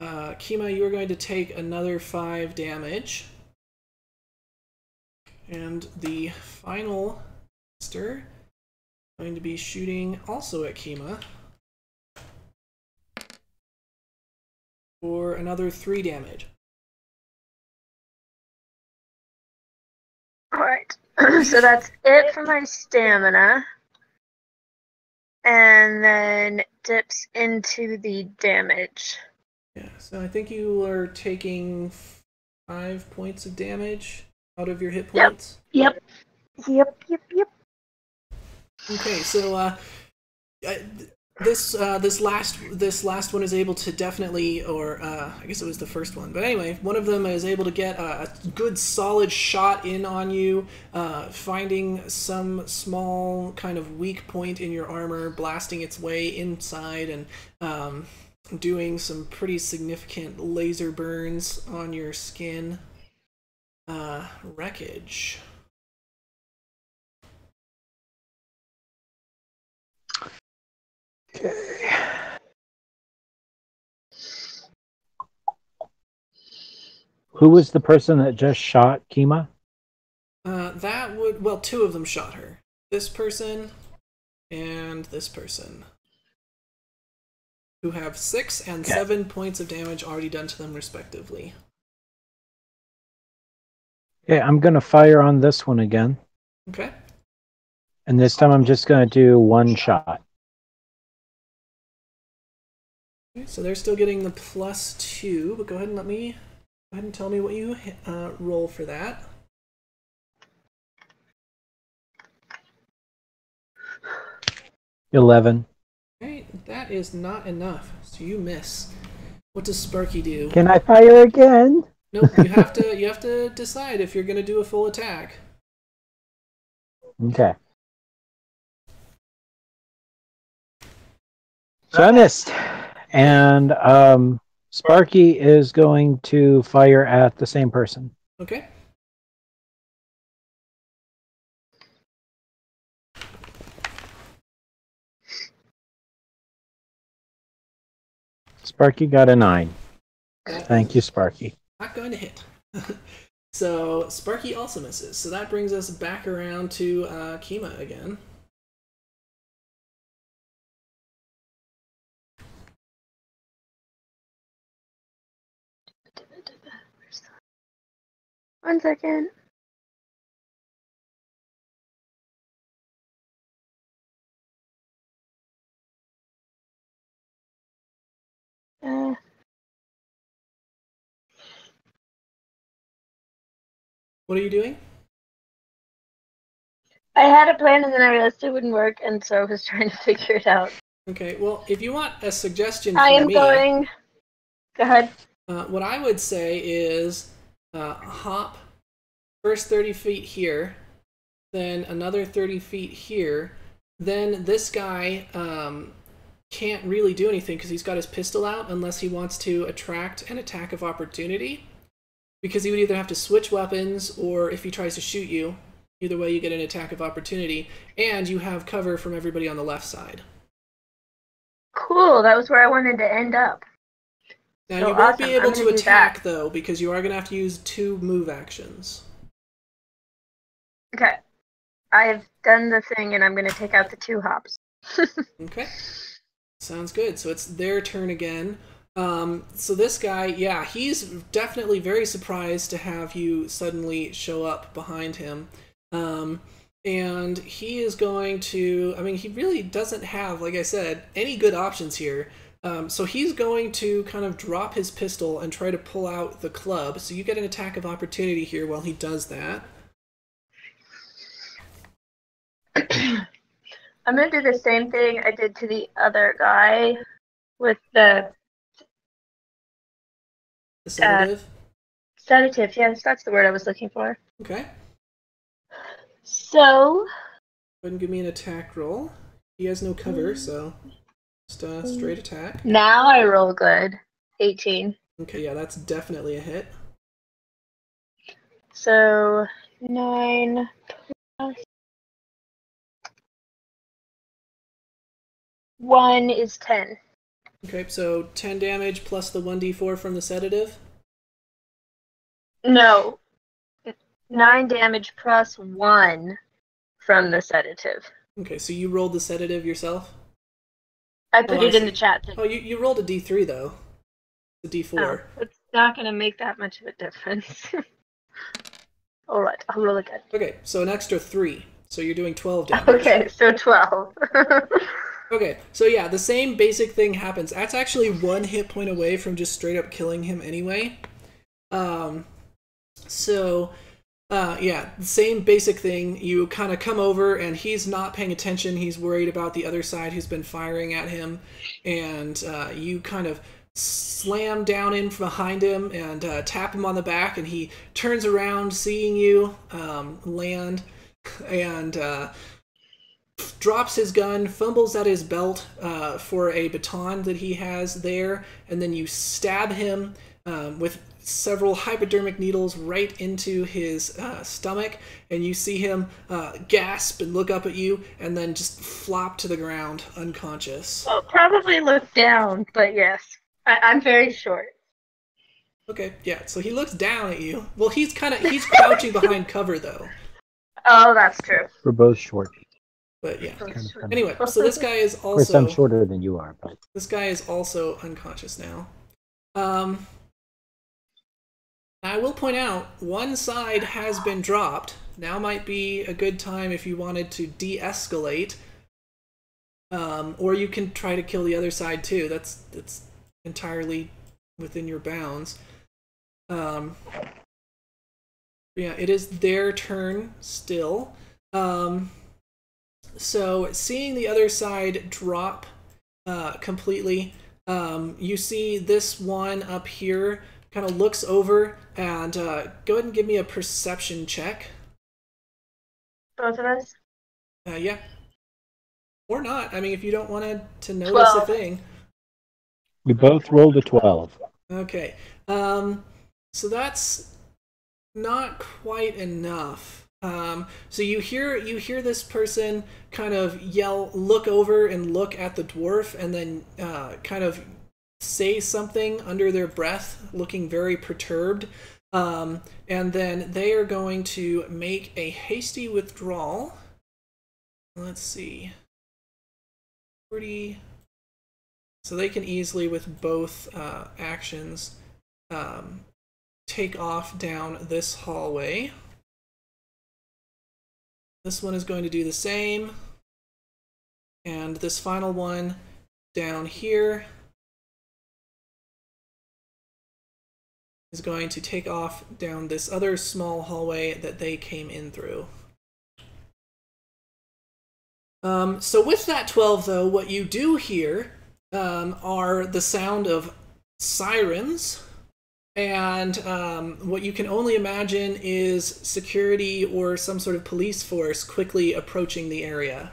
Kima, you are going to take another 5 damage. And the final monster going to be shooting also at Kima for another 3 damage. Alright, so that's it for my stamina. And then dips into the damage. Yeah, so I think you are taking 5 points of damage out of your hit points. Yep. Okay, so this last one is able to definitely, or I guess it was the first one, but anyway, one of them is able to get a good solid shot in on you, finding some small kind of weak point in your armor, blasting its way inside, and doing some pretty significant laser burns on your skin. Wreckage. Okay. Who was the person that just shot Kima? That would, well, 2 of them shot her. This person and this person, who have 6 and 7 points of damage already done to them respectively. Okay, I'm going to fire on this one again. Okay. And this time I'm just going to do 1 shot. Okay, so they're still getting the +2, but go ahead and tell me what you roll for that. 11. Okay, that is not enough, so you miss. What does Sparky do? Can I fire again? Nope, you have to decide if you're going to do a full attack. Okay. So I missed. And Sparky is going to fire at the same person. Okay. Sparky got a 9. Thank you, Sparky. Not going to hit. So Sparky also misses. So that brings us back around to Kima again. One second. What are you doing? I had a plan and then I realized it wouldn't work, and so I was trying to figure it out. Okay, well, if you want a suggestion for I am me, going. Go ahead. What I would say is hop first 30 feet here, then another 30 feet here. Then this guy can't really do anything because he's got his pistol out unless he wants to attract an attack of opportunity. Because he would either have to switch weapons, or if he tries to shoot you, either way you get an attack of opportunity, and you have cover from everybody on the left side. Cool, that was where I wanted to end up. Now, So you won't awesome. be able I'm to gonna do attack, that. though, because you are going to have to use 2 move actions. Okay. I've done the thing and I'm going to take out the 2 hops. Okay. Sounds good. So it's their turn again. So this guy, yeah, he's definitely very surprised to have you suddenly show up behind him. And he is going to, I mean, he really doesn't have, like I said, any good options here. So he's going to kind of drop his pistol and try to pull out the club. So you get an attack of opportunity here while he does that. I'm going to do the same thing I did to the other guy with the sedative? Sedative, yes, that's the word I was looking for. Okay. So... Go ahead and give me an attack roll. He has no cover, so just a straight attack. Now I roll good. 18. Okay, yeah, that's definitely a hit. So, 9 plus 1 is 10. Okay, so 10 damage plus the 1d4 from the sedative? No. 9 damage plus 1 from the sedative. Okay, so you rolled the sedative yourself? I put it in the chat. Oh, you rolled a d3, though. A d4. Oh, it's not going to make that much of a difference. Alright, I'll roll again. Okay, so an extra 3. So you're doing 12 damage. Okay, so 12. Okay, so yeah, the same basic thing happens. That's actually 1 hit point away from just straight up killing him anyway. Yeah, the same basic thing. You kind of come over and he's not paying attention. He's worried about the other side who's been firing at him. And you kind of slam down in from behind him and tap him on the back. And he turns around seeing you land and drops his gun, fumbles at his belt for a baton that he has there. And then you stab him with several hypodermic needles right into his stomach, and you see him gasp and look up at you, and then just flop to the ground, unconscious. Well, probably look down, but yes. I'm very short. Okay, yeah, so he looks down at you. Well, he's crouching behind cover, though. Oh, that's true. We're both short. But yeah. Anyway, so this guy is also... Of course, I'm shorter than you are, but... This guy is also unconscious now. I will point out, one side has been dropped. Now might be a good time if you wanted to de-escalate. Or you can try to kill the other side too. That's entirely within your bounds. Yeah, it is their turn still. So seeing the other side drop completely, you see this one up here kind of looks over and go ahead and give me a perception check. Both of us? Yeah. Or not. I mean, if you don't want to notice 12. a thing. We both rolled a 12. Okay. So that's not quite enough. So you hear this person kind of yell, look over and look at the dwarf, and then kind of say something under their breath, looking very perturbed. And then they are going to make a hasty withdrawal. Let's see. 40. So they can easily, with both actions, take off down this hallway. This one is going to do the same. And this final one down here is going to take off down this other small hallway that they came in through. So with that 12, though, what you do hear are the sound of sirens, and what you can only imagine is security or some sort of police force quickly approaching the area.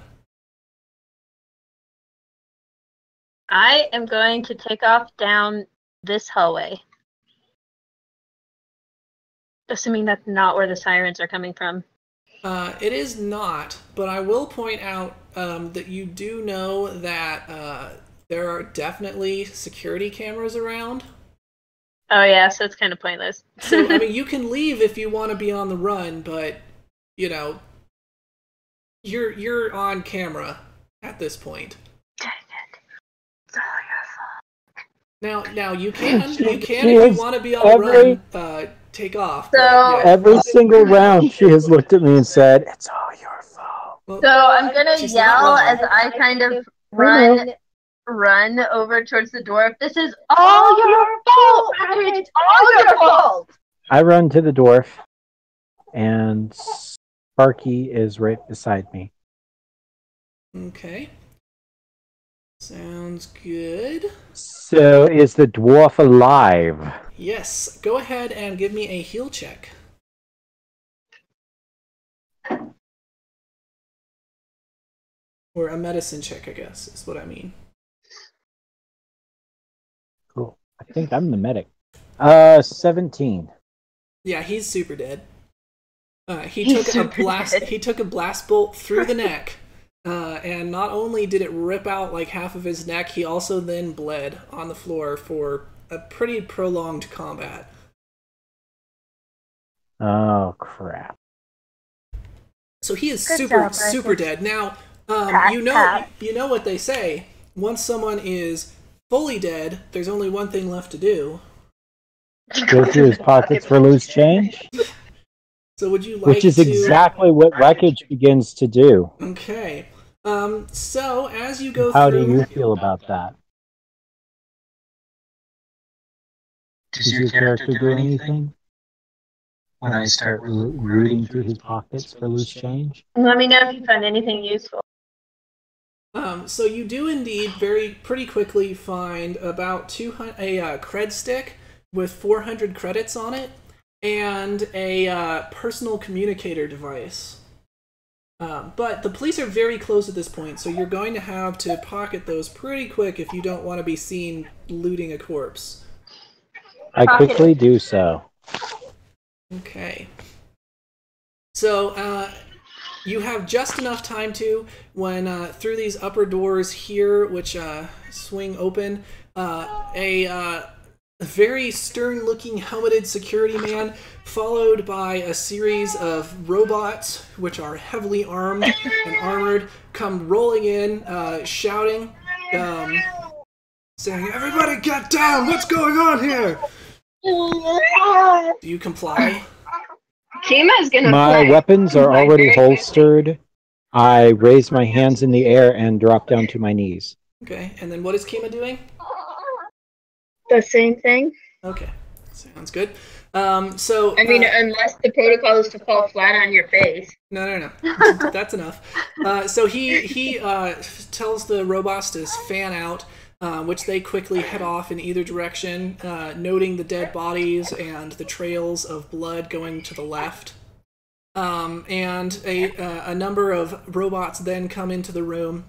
I am going to take off down this hallway. Assuming that's not where the sirens are coming from. It is not, but I will point out that you do know that there are definitely security cameras around. Oh yeah, so it's kind of pointless. So, I mean, you can leave if you want to be on the run, but, you know, you're on camera at this point. Now you can She if you is want to be on the run, take off. But, So- yeah. Every single round, she has looked at me and said, "It's all your fault." Well, So I'm gonna she's not yell wrong. as I kind of run over towards the dwarf. This is all your fault, Package! All your fault! I run to the dwarf, and Sparky is right beside me. Okay. Sounds good. So, is the dwarf alive? Yes. Go ahead and give me a heal check. Or a medicine check, I guess, is what I mean. Cool. I think I'm the medic. 17. Yeah, he's super dead. He took a blast bolt through the neck, and not only did it rip out like half of his neck, he also then bled on the floor for a pretty prolonged combat. Oh, crap. So he is Good super job, super dead. Now, you know what they say. Once someone is fully dead, there's only one thing left to do. Go through his pockets for loose change? So would you like Which is to... exactly what wreckage begins to do. Okay. So as you go How through... do you feel about that? Does your character do anything? When I start rooting through his pockets for loose change? Let me know if you find anything useful. So you do indeed pretty quickly find about a cred stick with 400 credits on it, and a personal communicator device. But the police are very close at this point, so you're going to have to pocket those pretty quick if you don't want to be seen looting a corpse. I quickly do so. Okay. So, you have just enough time to, when through these upper doors here, which swing open, a very stern-looking helmeted security man, followed by a series of robots, which are heavily armed and armored, come rolling in, shouting, saying, "Everybody get down! What's going on here?" Do you comply? Kima's gonna My play. weapons are already holstered. I raise my hands in the air and drop down to my knees. Okay, and then what is Kima doing? The same thing. Okay, sounds good. So I mean, unless the protocol is to fall flat on your face. No. That's enough. So he tells the robots to fan out, which they quickly head off in either direction, noting the dead bodies and the trails of blood going to the left. And a number of robots then come into the room.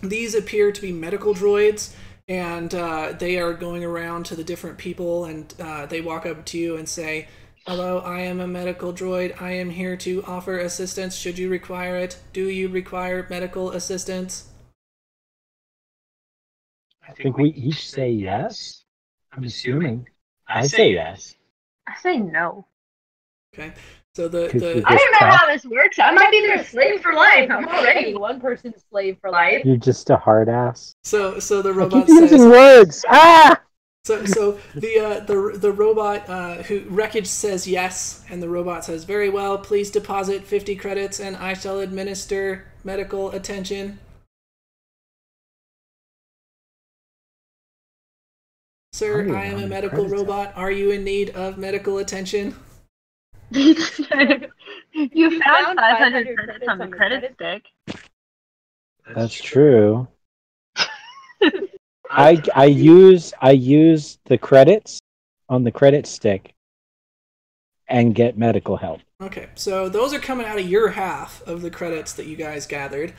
These appear to be medical droids, and they are going around to the different people, and they walk up to you and say, "Hello, I am a medical droid. I am here to offer assistance should you require it. Do you require medical assistance?" I think we each say yes. I'm assuming. I say yes. I say no. Okay. So the I don't know how this works. I might be their slave for life. I'm already one person's slave for life. You're just a hard ass. So the I robot keep using says, words. Ah! So the robot who wreckage says yes, and the robot says, "Very well. Please deposit 50 credits, and I shall administer medical attention." Sir, I am a medical robot. Are you in need of medical attention? You found 500 credits on the credit stick. That's true. I use the credits on the credit stick and get medical help. Okay, so those are coming out of your half of the credits that you guys gathered.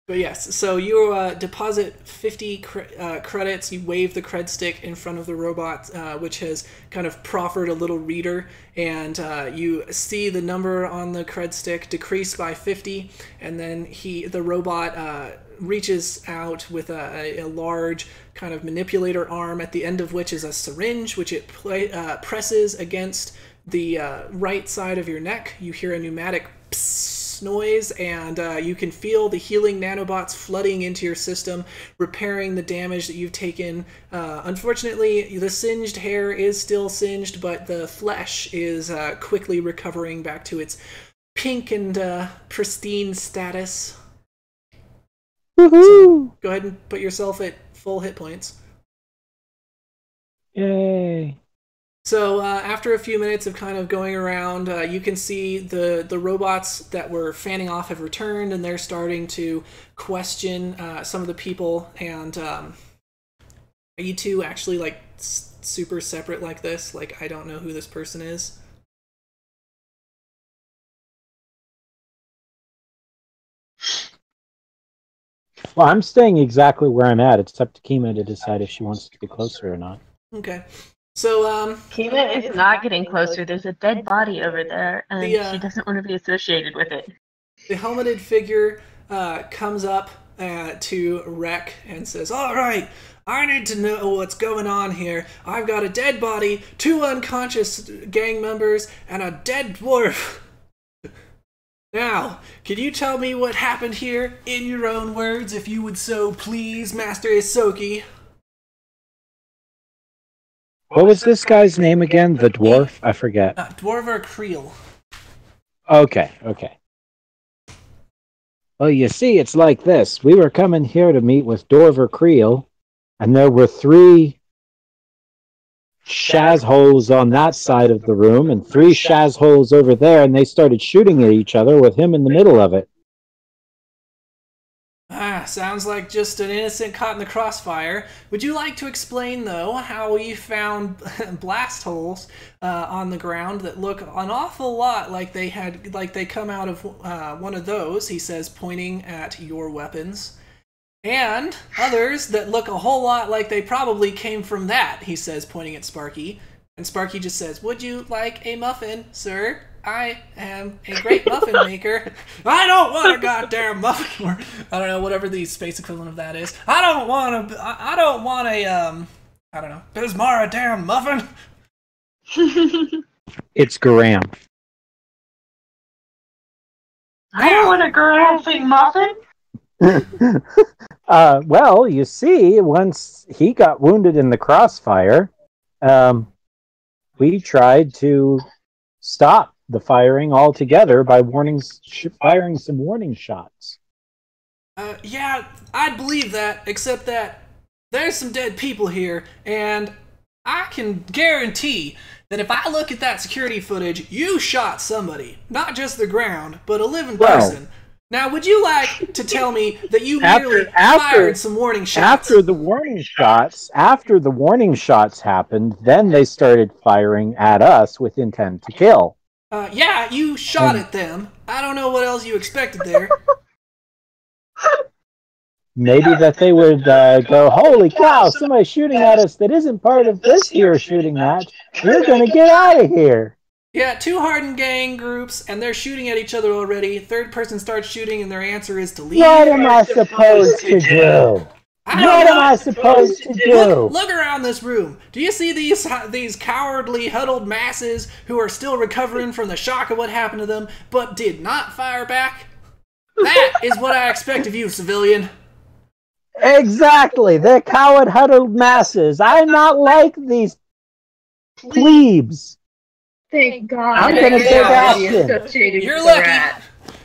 But yes, so you deposit 50 credits, you wave the cred stick in front of the robot, which has kind of proffered a little reader, and you see the number on the cred stick decrease by 50, and then the robot reaches out with a large kind of manipulator arm, at the end of which is a syringe, which it presses against the right side of your neck. You hear a pneumatic psss, noise, and you can feel the healing nanobots flooding into your system, repairing the damage that you've taken. Unfortunately, the singed hair is still singed, but the flesh is quickly recovering back to its pink and pristine status. Woohoo! So go ahead and put yourself at full hit points. Yay! So after a few minutes of kind of going around, you can see the robots that were fanning off have returned, and they're starting to question some of the people. And are you two actually like super separate like this? Like, I don't know who this person is. Well, I'm staying exactly where I'm at. It's up to Kima to decide if she wants to get closer or not. Okay. So Kima is not getting closer. There's a dead body over there, and she doesn't want to be associated with it. The helmeted figure comes up to Rek and says, "All right, I need to know what's going on here. I've got a dead body, 2 unconscious gang members, and a dead dwarf. Now, can you tell me what happened here in your own words, if you would so please, Master Isoki?" What was this guy's name again? The dwarf? I forget. Dwarver Creel. Okay. Well, you see, it's like this. We were coming here to meet with Dorver Creel, and there were 3 shazholes on that side of the room and 3 shazholes over there, and they started shooting at each other with him in the middle of it. Sounds like just an innocent caught in the crossfire. Would you like to explain, though, how you found blast holes on the ground that look an awful lot like they come out of one of those, he says, pointing at your weapons, and others that look a whole lot like they probably came from that, he says, pointing at Sparky. And Sparky just says, "Would you like a muffin, sir? I am a great muffin maker." "I don't want a goddamn muffin," or I don't know, whatever the space equivalent of that is. I don't want a I don't know, Bismarck damn muffin." It's Graham. I don't want a graphing muffin. Well, you see, once he got wounded in the crossfire, we tried to stop the firing altogether by firing some warning shots. Yeah, I'd believe that, except that there's some dead people here, and I can guarantee that if I look at that security footage, you shot somebody. Not just the ground, but a living person. Now, would you like to tell me that you merely fired some warning shots? After the warning shots happened, then they started firing at us with intent to kill. Yeah, you shot at them. I don't know what else you expected there. Maybe that they would go, "Holy cow, somebody's shooting at us that isn't part of this here shooting match. We're going to get out of here." Yeah, 2 hardened gang groups, and they're shooting at each other already. Third person starts shooting, and their answer is to leave. What am I supposed to do? Look around this room. Do you see these cowardly, huddled masses who are still recovering from the shock of what happened to them, but did not fire back? That is what I expect of you, civilian. Exactly. They're coward, huddled masses. I'm not like these plebes. Thank God. I'm going to take action. You're lucky.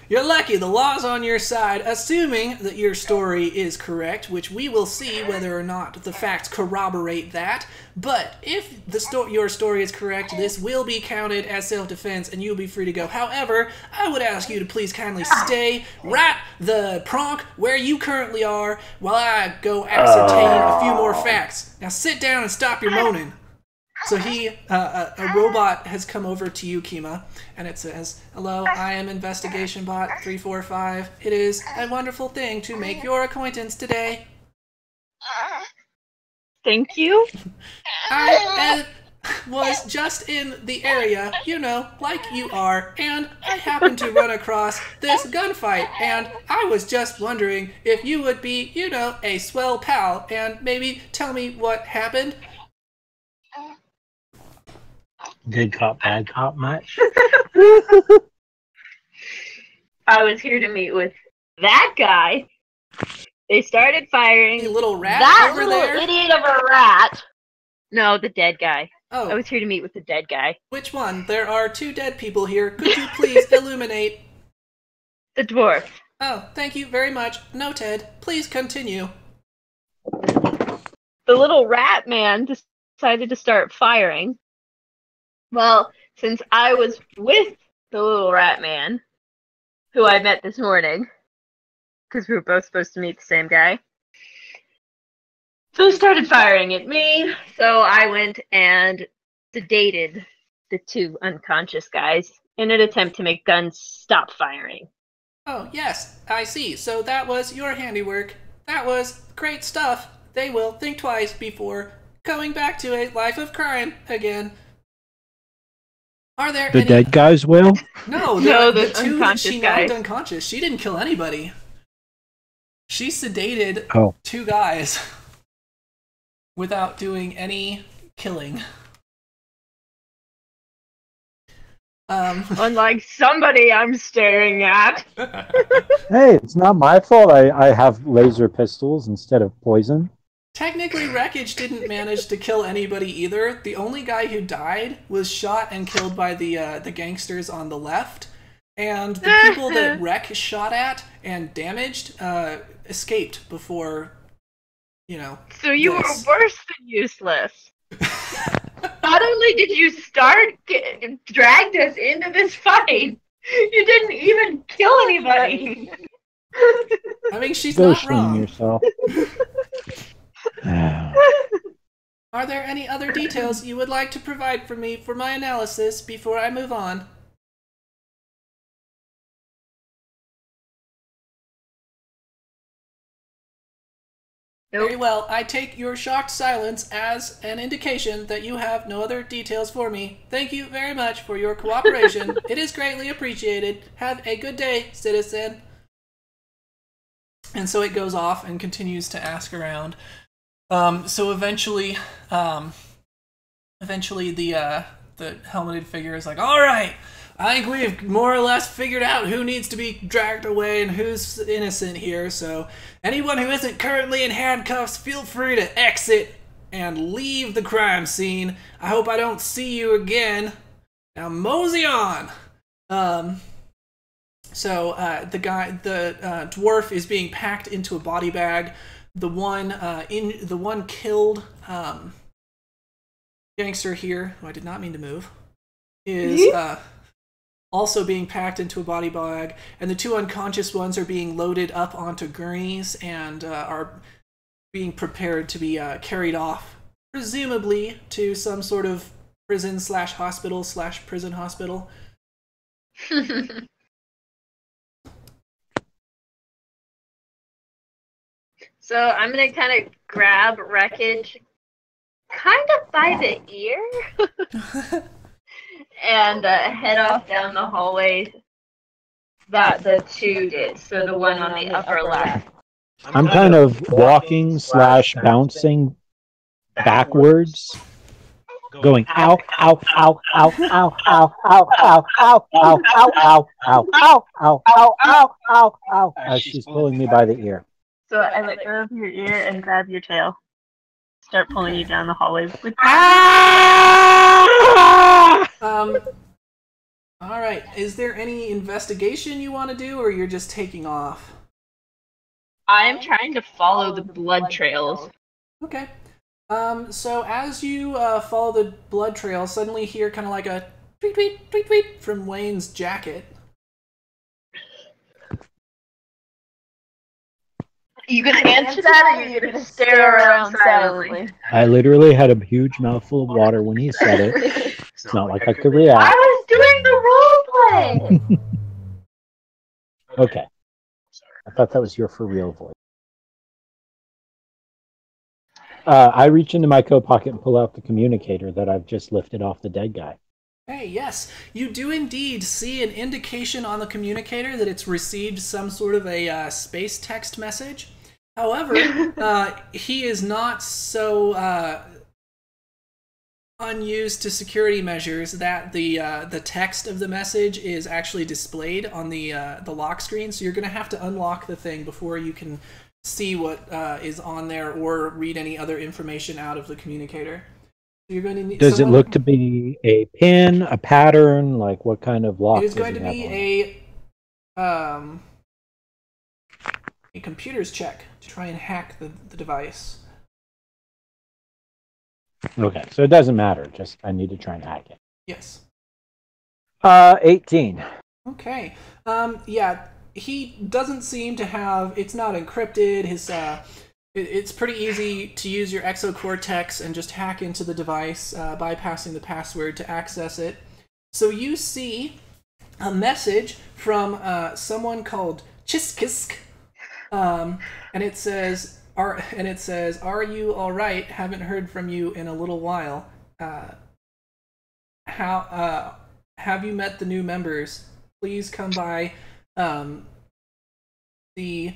You're lucky. The law's on your side, assuming that your story is correct, which we will see whether or not the facts corroborate that. But if your story is correct, this will be counted as self-defense, and you'll be free to go. However, I would ask you to please kindly stay right the pronk where you currently are while I go ascertain a few more facts. Now sit down and stop your moaning. So a robot has come over to you, Kima, and it says, "Hello, I am Investigation Bot 345. It is a wonderful thing to make your acquaintance today." Thank you. I was just in the area, like you are, and I happened to run across this gunfight, and I was just wondering if you would be, a swell pal, and maybe tell me what happened. Good cop, bad cop match. I was here to meet with that guy. They started firing. Hey, little rat that over little there? idiot of a rat. No, the dead guy. Oh. I was here to meet with the dead guy. Which one? There are 2 dead people here. Could you please illuminate? The dwarf. Oh, thank you very much. Noted. Please continue. The little rat man decided to start firing. Well, since I was with the little rat man, who I met this morning, because we were both supposed to meet the same guy, so they started firing at me, so I went and sedated the 2 unconscious guys in an attempt to make guns stop firing. Oh, yes, I see. So that was your handiwork. That was great stuff. They will think twice before going back to a life of crime again. Are there The any... dead guys will? No, the 2 that she knocked unconscious. She didn't kill anybody. She sedated 2 guys without doing any killing. Unlike somebody I'm staring at. Hey, it's not my fault I have laser pistols instead of poison. Technically, Wreckage didn't manage to kill anybody either. The only guy who died was shot and killed by the gangsters on the left. And the people that Wreck shot at and damaged escaped before, you know. So you were worse than useless. Not only did you dragged us into this fight, you didn't even kill anybody. I mean, she's not wrong. Yourself. Are there any other details you would like to provide for me for my analysis before I move on? Nope. Very well, I take your shocked silence as an indication that you have no other details for me. Thank you very much for your cooperation. It is greatly appreciated. Have a good day, citizen. And so it goes off and continues to ask around. So eventually the helmeted figure is like, all right, I think we've more or less figured out who needs to be dragged away and who's innocent here, so anyone who isn't currently in handcuffs, feel free to exit and leave the crime scene. I hope I don't see you again. Now mosey on! The dwarf is being packed into a body bag. The one killed gangster here, who I did not mean to move, is also being packed into a body bag, and the 2 unconscious ones are being loaded up onto gurneys and are being prepared to be carried off, presumably to some sort of prison/hospital/prison hospital. So I'm gonna kind of grab Wreckage, kind of by the ear, and head off down the hallway that the 2 did. So the one on the upper left. I'm kind of walking/bouncing backwards, going ow, ow, ow, ow, ow, ow, ow, ow, ow, ow, ow, ow, ow, ow, ow, ow, ow, ow, ow, as she's pulling me by the ear. So I let go of your ear and grab your tail. Start pulling you down the hallway with Alright, is there any investigation you want to do, or you're just taking off? I'm trying to follow the blood trails. Okay. So as you follow the blood trail, suddenly hear kind of like a tweet, tweet, tweet, tweet from Wayne's jacket. Are you gonna answer that, or are you gonna stare around silently? I literally had a huge mouthful of water when he said it. It's not like I could react. I was doing the role play! Okay. I thought that was your for real voice. I reach into my coat pocket and pull out the communicator that I've just lifted off the dead guy. Hey, yes, you do indeed see an indication on the communicator that it's received some sort of a space text message. However, he is not so unused to security measures that the text of the message is actually displayed on the lock screen. So you're going to have to unlock the thing before you can see what is on there or read any other information out of the communicator. So you're going to need. Does it look to be a pin, a pattern? Like what kind of lock? It is going to be a computer's check to try and hack the device. Okay, so it doesn't matter. Just I need to try and hack it. Yes. 18. Okay. Yeah, he doesn't seem to have. It's not encrypted. It's pretty easy to use your exocortex and just hack into the device, bypassing the password to access it. So you see a message from someone called Chiskisk, and it says. Are you all right? Haven't heard from you in a little while. How have you met the new members? Please come by the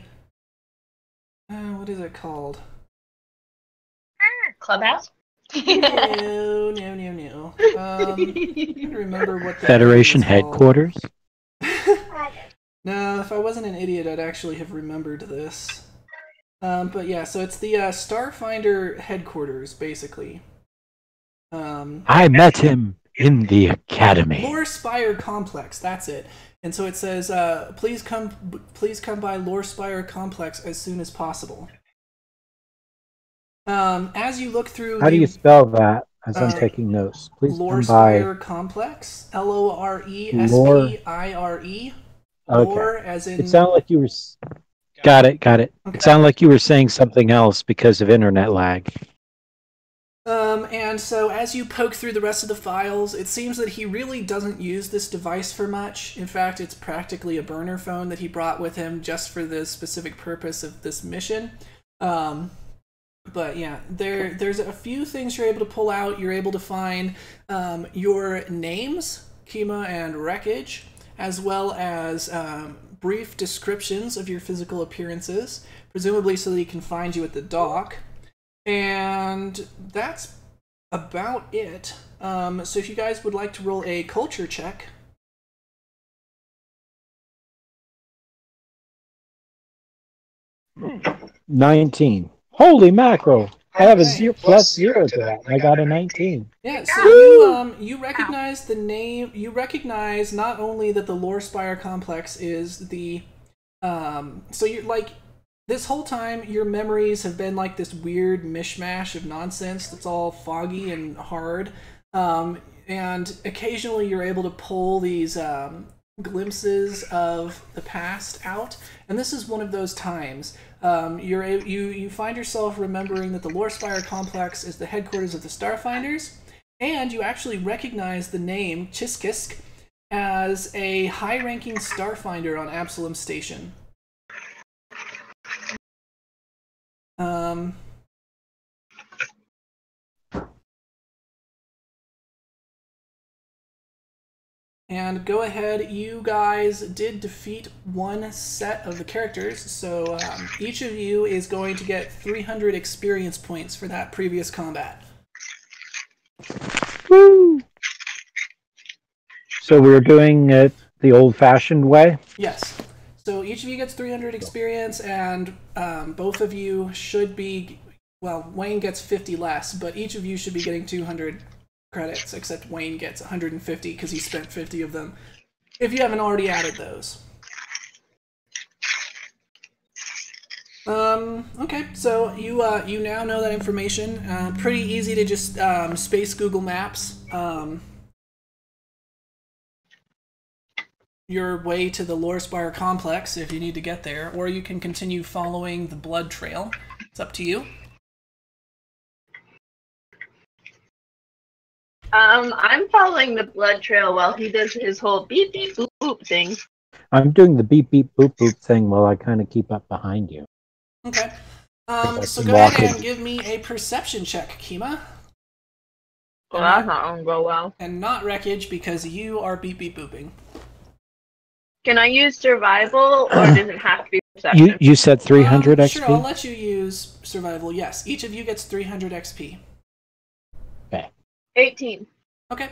what is it called? Clubhouse? No. I don't remember what the Federation headquarters? No, if I wasn't an idiot, I'd actually have remembered this. But yeah, so it's the Starfinder headquarters, basically. I met him in the academy. Lore Spire Complex, that's it. And so it says, please come by Lore Spire Complex as soon as possible. As you look through... How do you spell that? As I'm taking notes. Please Lore come Spire by... Complex. Lorespire. Lore, okay. as in... It sounded like you were... Got it. Okay. It sounded like you were saying something else because of internet lag. And so as you poke through the rest of the files, it seems that he really doesn't use this device for much. In fact, it's practically a burner phone that he brought with him just for the specific purpose of this mission. But yeah, there's a few things you're able to pull out. You're able to find your names, Kima and Wreckage, as well as brief descriptions of your physical appearances, presumably so that he can find you at the dock. And that's about it. So if you guys would like to roll a culture check. 19. Holy mackerel! I have a +0 to that. I got a 19. Yeah, so you recognize the name. You recognize not only that the Lore Spire Complex is the so you're like, this whole time your memories have been like this weird mishmash of nonsense that's all foggy and hard, and occasionally you're able to pull these glimpses of the past out, and this is one of those times. You find yourself remembering that the Lore Spire Complex is the headquarters of the Starfinders, and you actually recognize the name Chiskisk as a high-ranking Starfinder on Absalom Station. And go ahead, you guys did defeat one set of the characters, so each of you is going to get 300 experience points for that previous combat. Woo! So we're doing it the old-fashioned way? Yes. So each of you gets 300 experience, and both of you should be... Well, Wayne gets 50 less, but each of you should be getting 200 credits, except Wayne gets 150 because he spent 50 of them, if you haven't already added those. Okay, so you now know that information. Pretty easy to just space Google Maps your way to the Lore Spire Complex if you need to get there, or you can continue following the blood trail. It's up to you. I'm following the blood trail while he does his whole beep beep boop boop thing. I'm doing the beep beep boop boop thing while I kind of keep up behind you. Okay. So go ahead and give me a perception check, Kima. Well, that's not going to go well. And not Wreckage, because you are beep beep booping. Can I use survival, or does it have to be perception? You said 300 XP? Sure, I'll let you use survival, yes. Each of you gets 300 XP. Okay. 18. Okay.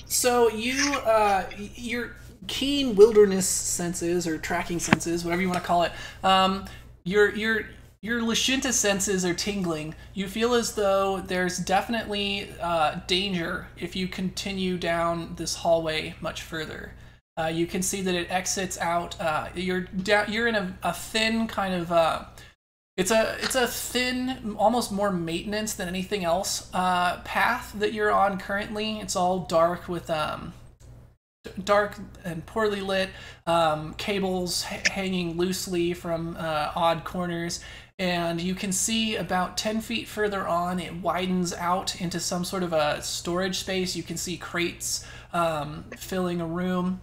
So your keen wilderness senses or tracking senses, whatever you want to call it, your Lashunta senses are tingling. You feel as though there's definitely danger if you continue down this hallway much further. You can see that it exits out. You're in a thin kind of. It's a thin, almost more maintenance than anything else path that you're on currently. It's all dark with dark and poorly lit cables hanging loosely from odd corners, and you can see about 10 feet further on it widens out into some sort of a storage space. You can see crates filling a room,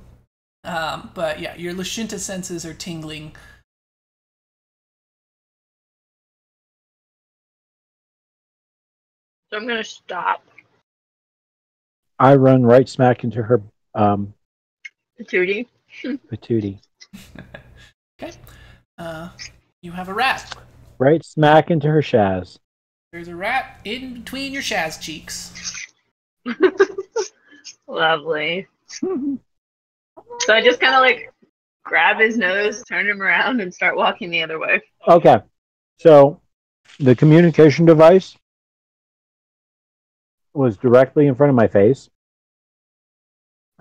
but yeah, your Lashunta senses are tingling. So I'm gonna stop. I run right smack into her Patootie. patootie. Okay. You have a rat. Right smack into her shaz. There's a rat in between your shaz cheeks. Lovely. So I just kind of like grab his nose, turn him around, and start walking the other way. Okay. So the communication device was directly in front of my face.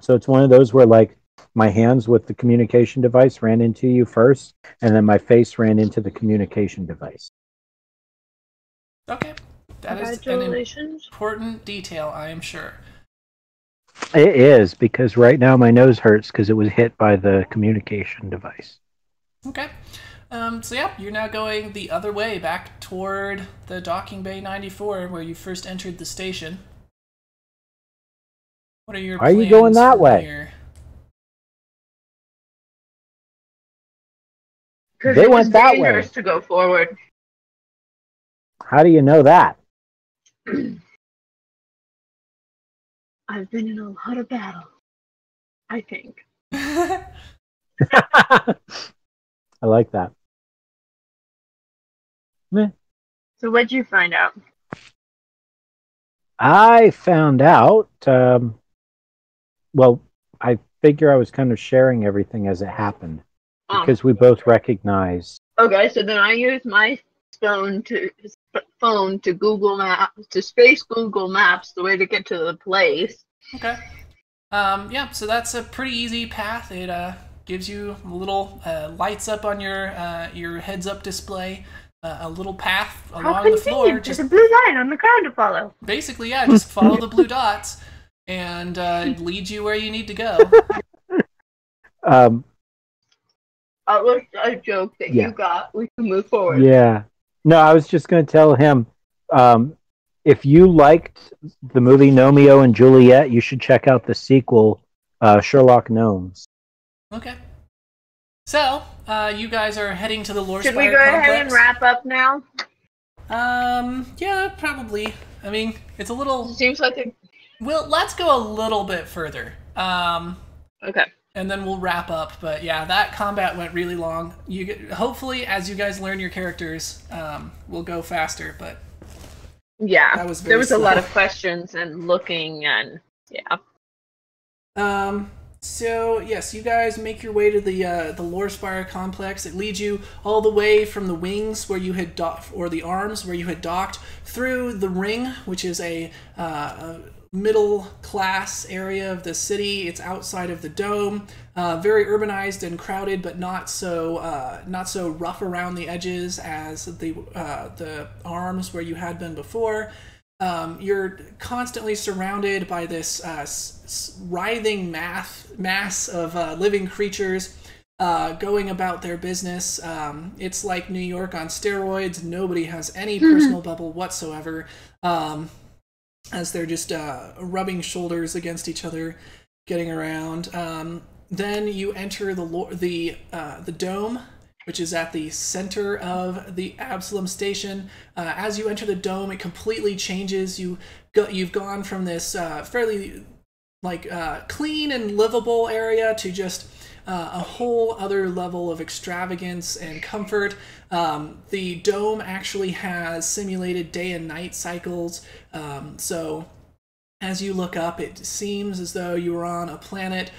So it's one of those where like my hands with the communication device ran into you first, and then my face ran into the communication device. Okay. That is an important detail, I am sure. It is, because right now my nose hurts because it was hit by the communication device. Okay. So yeah, you're now going the other way, back toward the docking bay 94, where you first entered the station. What are your plans? Why are you going that way? Here? They went that way. To go forward. How do you know that? I've been in a lot of battles, I think. I like that. Meh. So what'd you find out? I found out, well, I figure I was kind of sharing everything as it happened, because we both recognize. Okay, so then I used my phone to Google Maps, to space Google Maps the way to get to the place. Okay. Yeah, so that's a pretty easy path. It gives you a little lights up on your heads-up display, a little path along the floor. Just a blue line on the ground to follow. Basically, yeah, just follow the blue dots and lead you where you need to go. It was a joke that you got. We can move forward. Yeah. No, I was just going to tell him, if you liked the movie Gnomeo and Juliet, you should check out the sequel, Sherlock Gnomes. Okay. So, you guys are heading to the Lore Should Spire we go complex. ahead and wrap up now? Yeah, probably. I mean, it's a little... Seems like a... Well, let's go a little bit further. Okay. And then we'll wrap up. But yeah, that combat went really long. Hopefully, as you guys learn your characters, we'll go faster. But yeah, that was there was slow. A lot of questions and looking and yeah. So yes, you guys make your way to the Lore Spire complex. It leads you all the way from the wings where you had docked, or the arms where you had docked, through the ring, which is a middle class area of the city. It's outside of the dome, very urbanized and crowded, but not so rough around the edges as the arms where you had been before. You're constantly surrounded by this writhing mass of living creatures going about their business. It's like New York on steroids. Nobody has any personal bubble whatsoever. As they're just rubbing shoulders against each other, getting around. Then you enter the dome, which is at the center of the Absalom station. As you enter the dome, it completely changes. You've gone from this fairly clean and livable area to just a whole other level of extravagance and comfort. The dome actually has simulated day and night cycles, so As you look up, it seems as though you are on a planet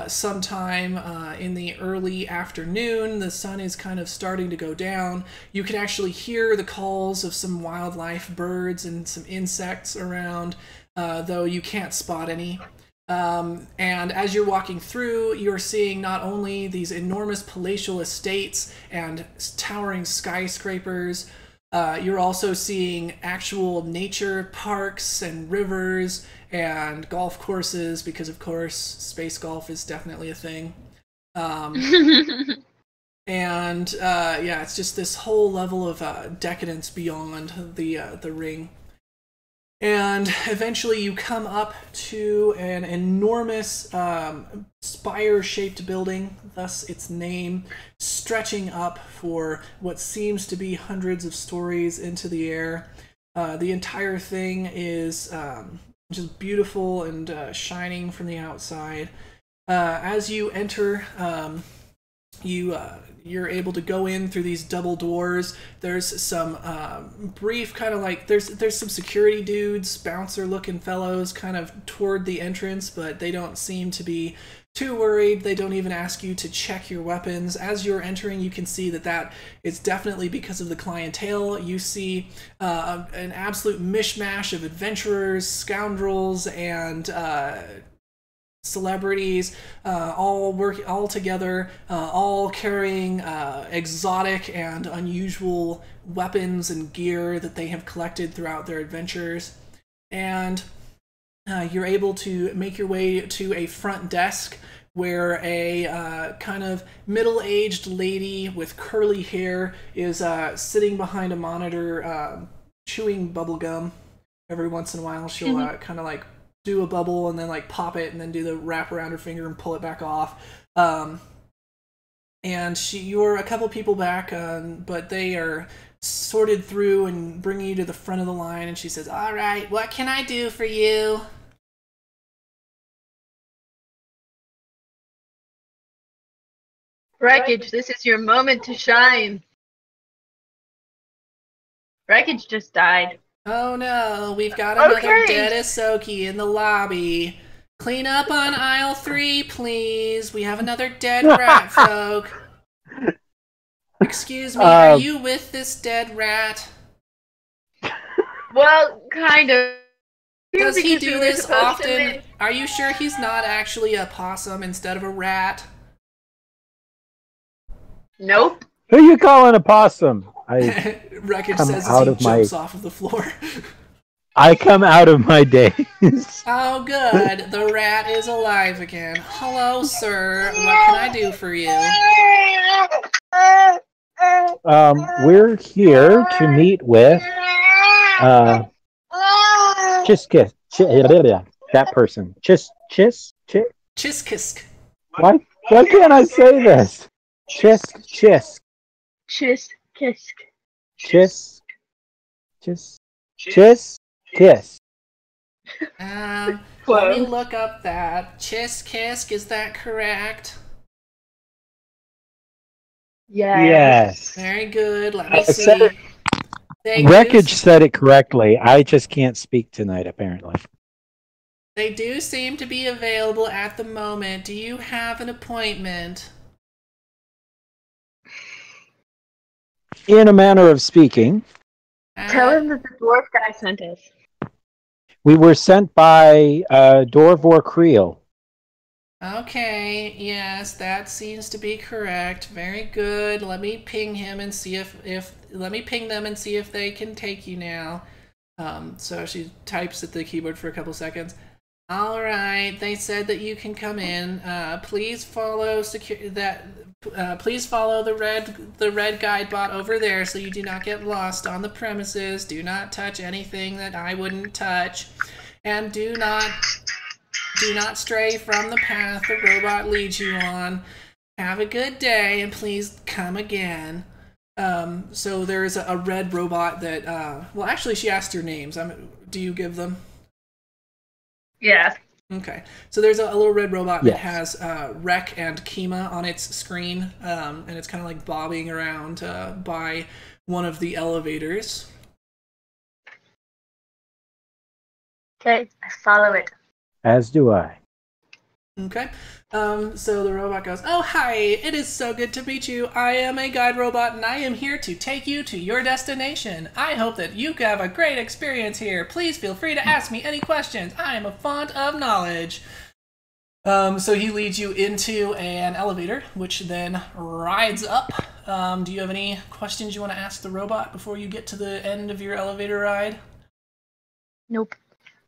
sometime in the early afternoon. The sun is kind of starting to go down. You can actually hear the calls of some wildlife, birds, and some insects around, though you can't spot any. And as you're walking through, you're seeing not only these enormous palatial estates and towering skyscrapers, you're also seeing actual nature parks and rivers and golf courses, because of course space golf is definitely a thing. And yeah, it's just this whole level of decadence beyond the ring. And eventually you come up to an enormous spire-shaped building, thus its name, stretching up for what seems to be hundreds of stories into the air. The entire thing is just beautiful and shining from the outside. As you enter, you're able to go in through these double doors. There's some brief kind of like there's some security dudes, bouncer looking fellows kind of toward the entrance, but they don't seem to be too worried. They don't even ask you to check your weapons. As you're entering, you can see that is definitely because of the clientele. You see an absolute mishmash of adventurers, scoundrels, and celebrities, all together, all carrying exotic and unusual weapons and gear that they have collected throughout their adventures. And you're able to make your way to a front desk where a kind of middle-aged lady with curly hair is sitting behind a monitor, chewing bubble gum. Every once in a while she'll kind of like do a bubble and then like pop it and then do the wrap around her finger and pull it back off. And you're a couple people back, but they are sorted through and bringing you to the front of the line, and she says, "All right, what can I do for you?" Wreckage, this is your moment to shine. Wreckage just died. Oh no, we've got another dead Ahsoki in the lobby. Clean up on aisle 3, please. We have another dead rat folk. Excuse me, are you with this dead rat? Well, kind of. Does he do this often? Are you sure he's not actually a possum instead of a rat? Nope. Who you calling a possum? Wreckage says as he jumps off of the floor. I come out of my daze. Oh, good. The rat is alive again. Hello, sir. What can I do for you? We're here to meet with Chiskisk. That person. Chiskisk. Why can't I say this? Chisk. Chisk. Kiss. Let me look up that. Chiskisk, is that correct? Yes. Very good. Let me see. Wreckage said it correctly. I just can't speak tonight, apparently. They do seem to be available at the moment. Do you have an appointment? In a manner of speaking. Tell him that the dwarf guy sent us. We were sent by Dorvor Creel. Okay, yes, that seems to be correct. Very good. Let me ping him and see let me ping them and see if they can take you now. So she types at the keyboard for a couple seconds. All right, they said that you can come in. Please follow please follow the red guide bot over there so you do not get lost on the premises. Do not touch anything that I wouldn't touch, and do not stray from the path the robot leads you on. Have a good day, and please come again. So there's a red robot that well, actually she asked your names. Do you give them? Yeah. Okay, so there's a little red robot that has Rek and Kima on its screen, and it's kind of like bobbing around by one of the elevators. Okay, I follow it. As do I. Okay. So the robot goes, "Oh, hi. It is so good to meet you. I am a guide robot and I am here to take you to your destination. I hope that you have a great experience here. Please feel free to ask me any questions. I am a font of knowledge." So he leads you into an elevator, which then rides up. Do you have any questions you want to ask the robot before you get to the end of your elevator ride? Nope.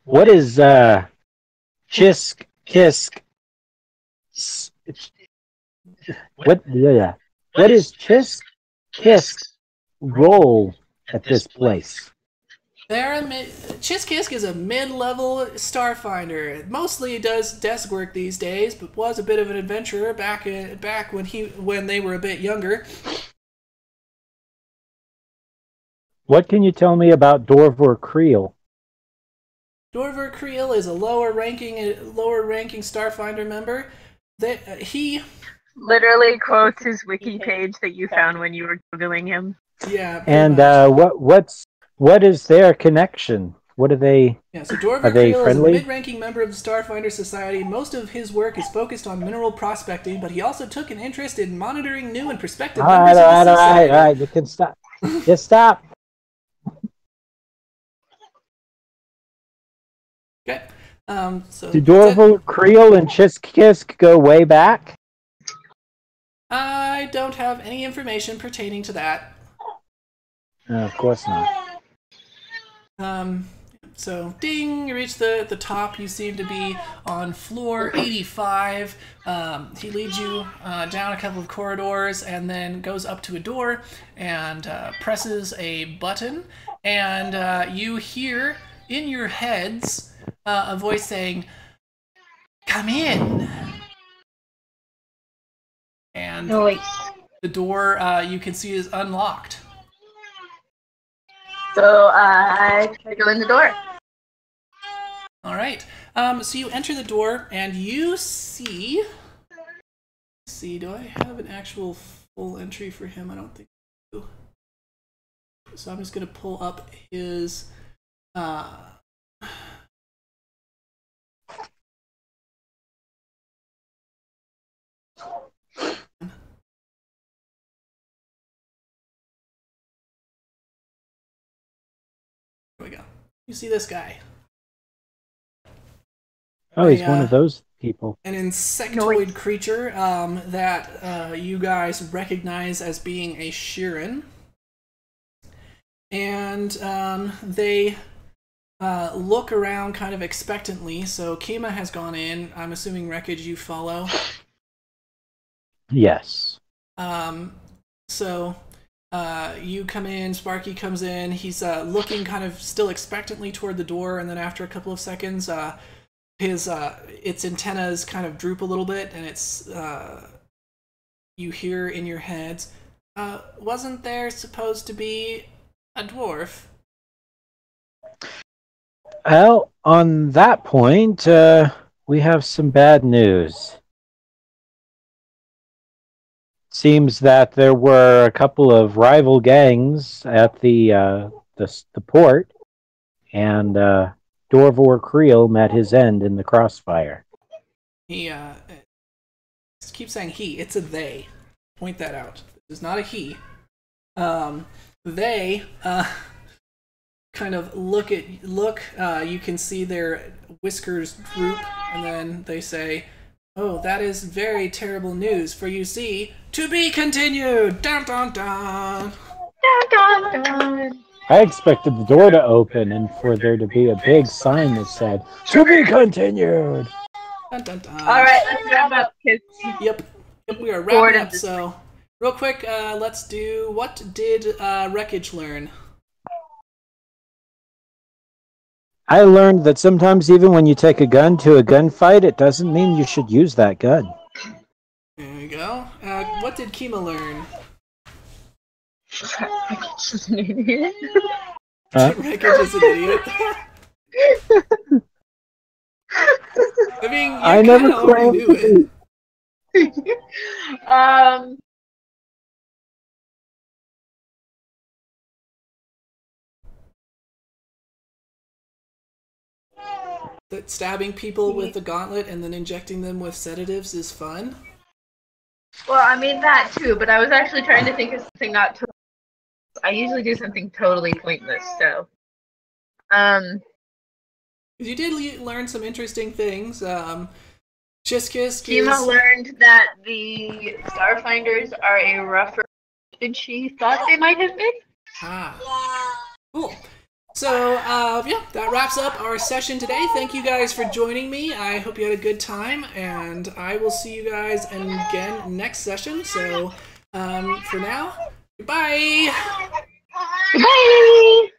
What is Chisk Kisk? What? Yeah. What is Chisk Kisk's role at this place? Chiskisk is a mid-level Starfinder. Mostly does desk work these days, but was a bit of an adventurer back when they were a bit younger. What can you tell me about Dorvor Creel? Dorver Creel is a lower-ranking Starfinder member. He literally quotes his wiki page that you found when you were googling him. Yeah. And what is their connection? What are they? Yeah, so Dorver Are they Creel is a friendly? mid-ranking member of the Starfinder Society. Most of his work is focused on mineral prospecting, but he also took an interest in monitoring new and prospective members of the society. All right. You can stop. Just stop. Okay. So Do Dorval Creel and Chisk go way back? I don't have any information pertaining to that. Of course not. So, ding, you reach the top. You seem to be on floor 85. He leads you down a couple of corridors and then goes up to a door and presses a button. And you hear in your heads a voice saying, "Come in." And the door you can see is unlocked. So I go in the door. All right. So you enter the door and you see. Let's see, do I have an actual full entry for him? I don't think I do. So I'm just going to pull up his. Here we go. You see this guy. Oh, he's one of those people. An insectoid creature that you guys recognize as being a Shirin. And they look around kind of expectantly. So Kima has gone in. I'm assuming Wreckage you follow. Yes. So you come in, Sparky comes in, he's looking kind of still expectantly toward the door, and then after a couple of seconds, its antennas kind of droop a little bit, and it's you hear in your heads, wasn't there supposed to be a dwarf? Well, on that point, we have some bad news. Seems that there were a couple of rival gangs at the port, and Dorvor Creel met his end in the crossfire. He keeps saying he. It's a they. Point that out. It's not a he. They kind of look. You can see their whiskers droop, and then they say, "Oh, that is very terrible news. For you see, to be continued." Dun dun dun. Dun, dun, dun. I expected the door to open and for there to be a big sign that said, "To be continued." Dun, dun, dun. All right, let's wrap up. Yep, we are wrapping up. So, real quick, let's do. What did Wreckage learn? I learned that sometimes even when you take a gun to a gunfight, it doesn't mean you should use that gun. There you go. What did Kima learn? Wreckage is an idiot. Wreckage is an idiot. I mean, I never already knew it. that stabbing people with the gauntlet and then injecting them with sedatives is fun? Well, I mean that too, but I was actually trying to think of something not totally. I usually do something totally pointless, so. You did learn some interesting things. Chiskisk Shima is... learned that the Starfinders are a rougher than she thought they might have been. Ah, cool. So, yeah, that wraps up our session today. Thank you guys for joining me. I hope you had a good time, and I will see you guys again next session. So, for now, goodbye! Bye!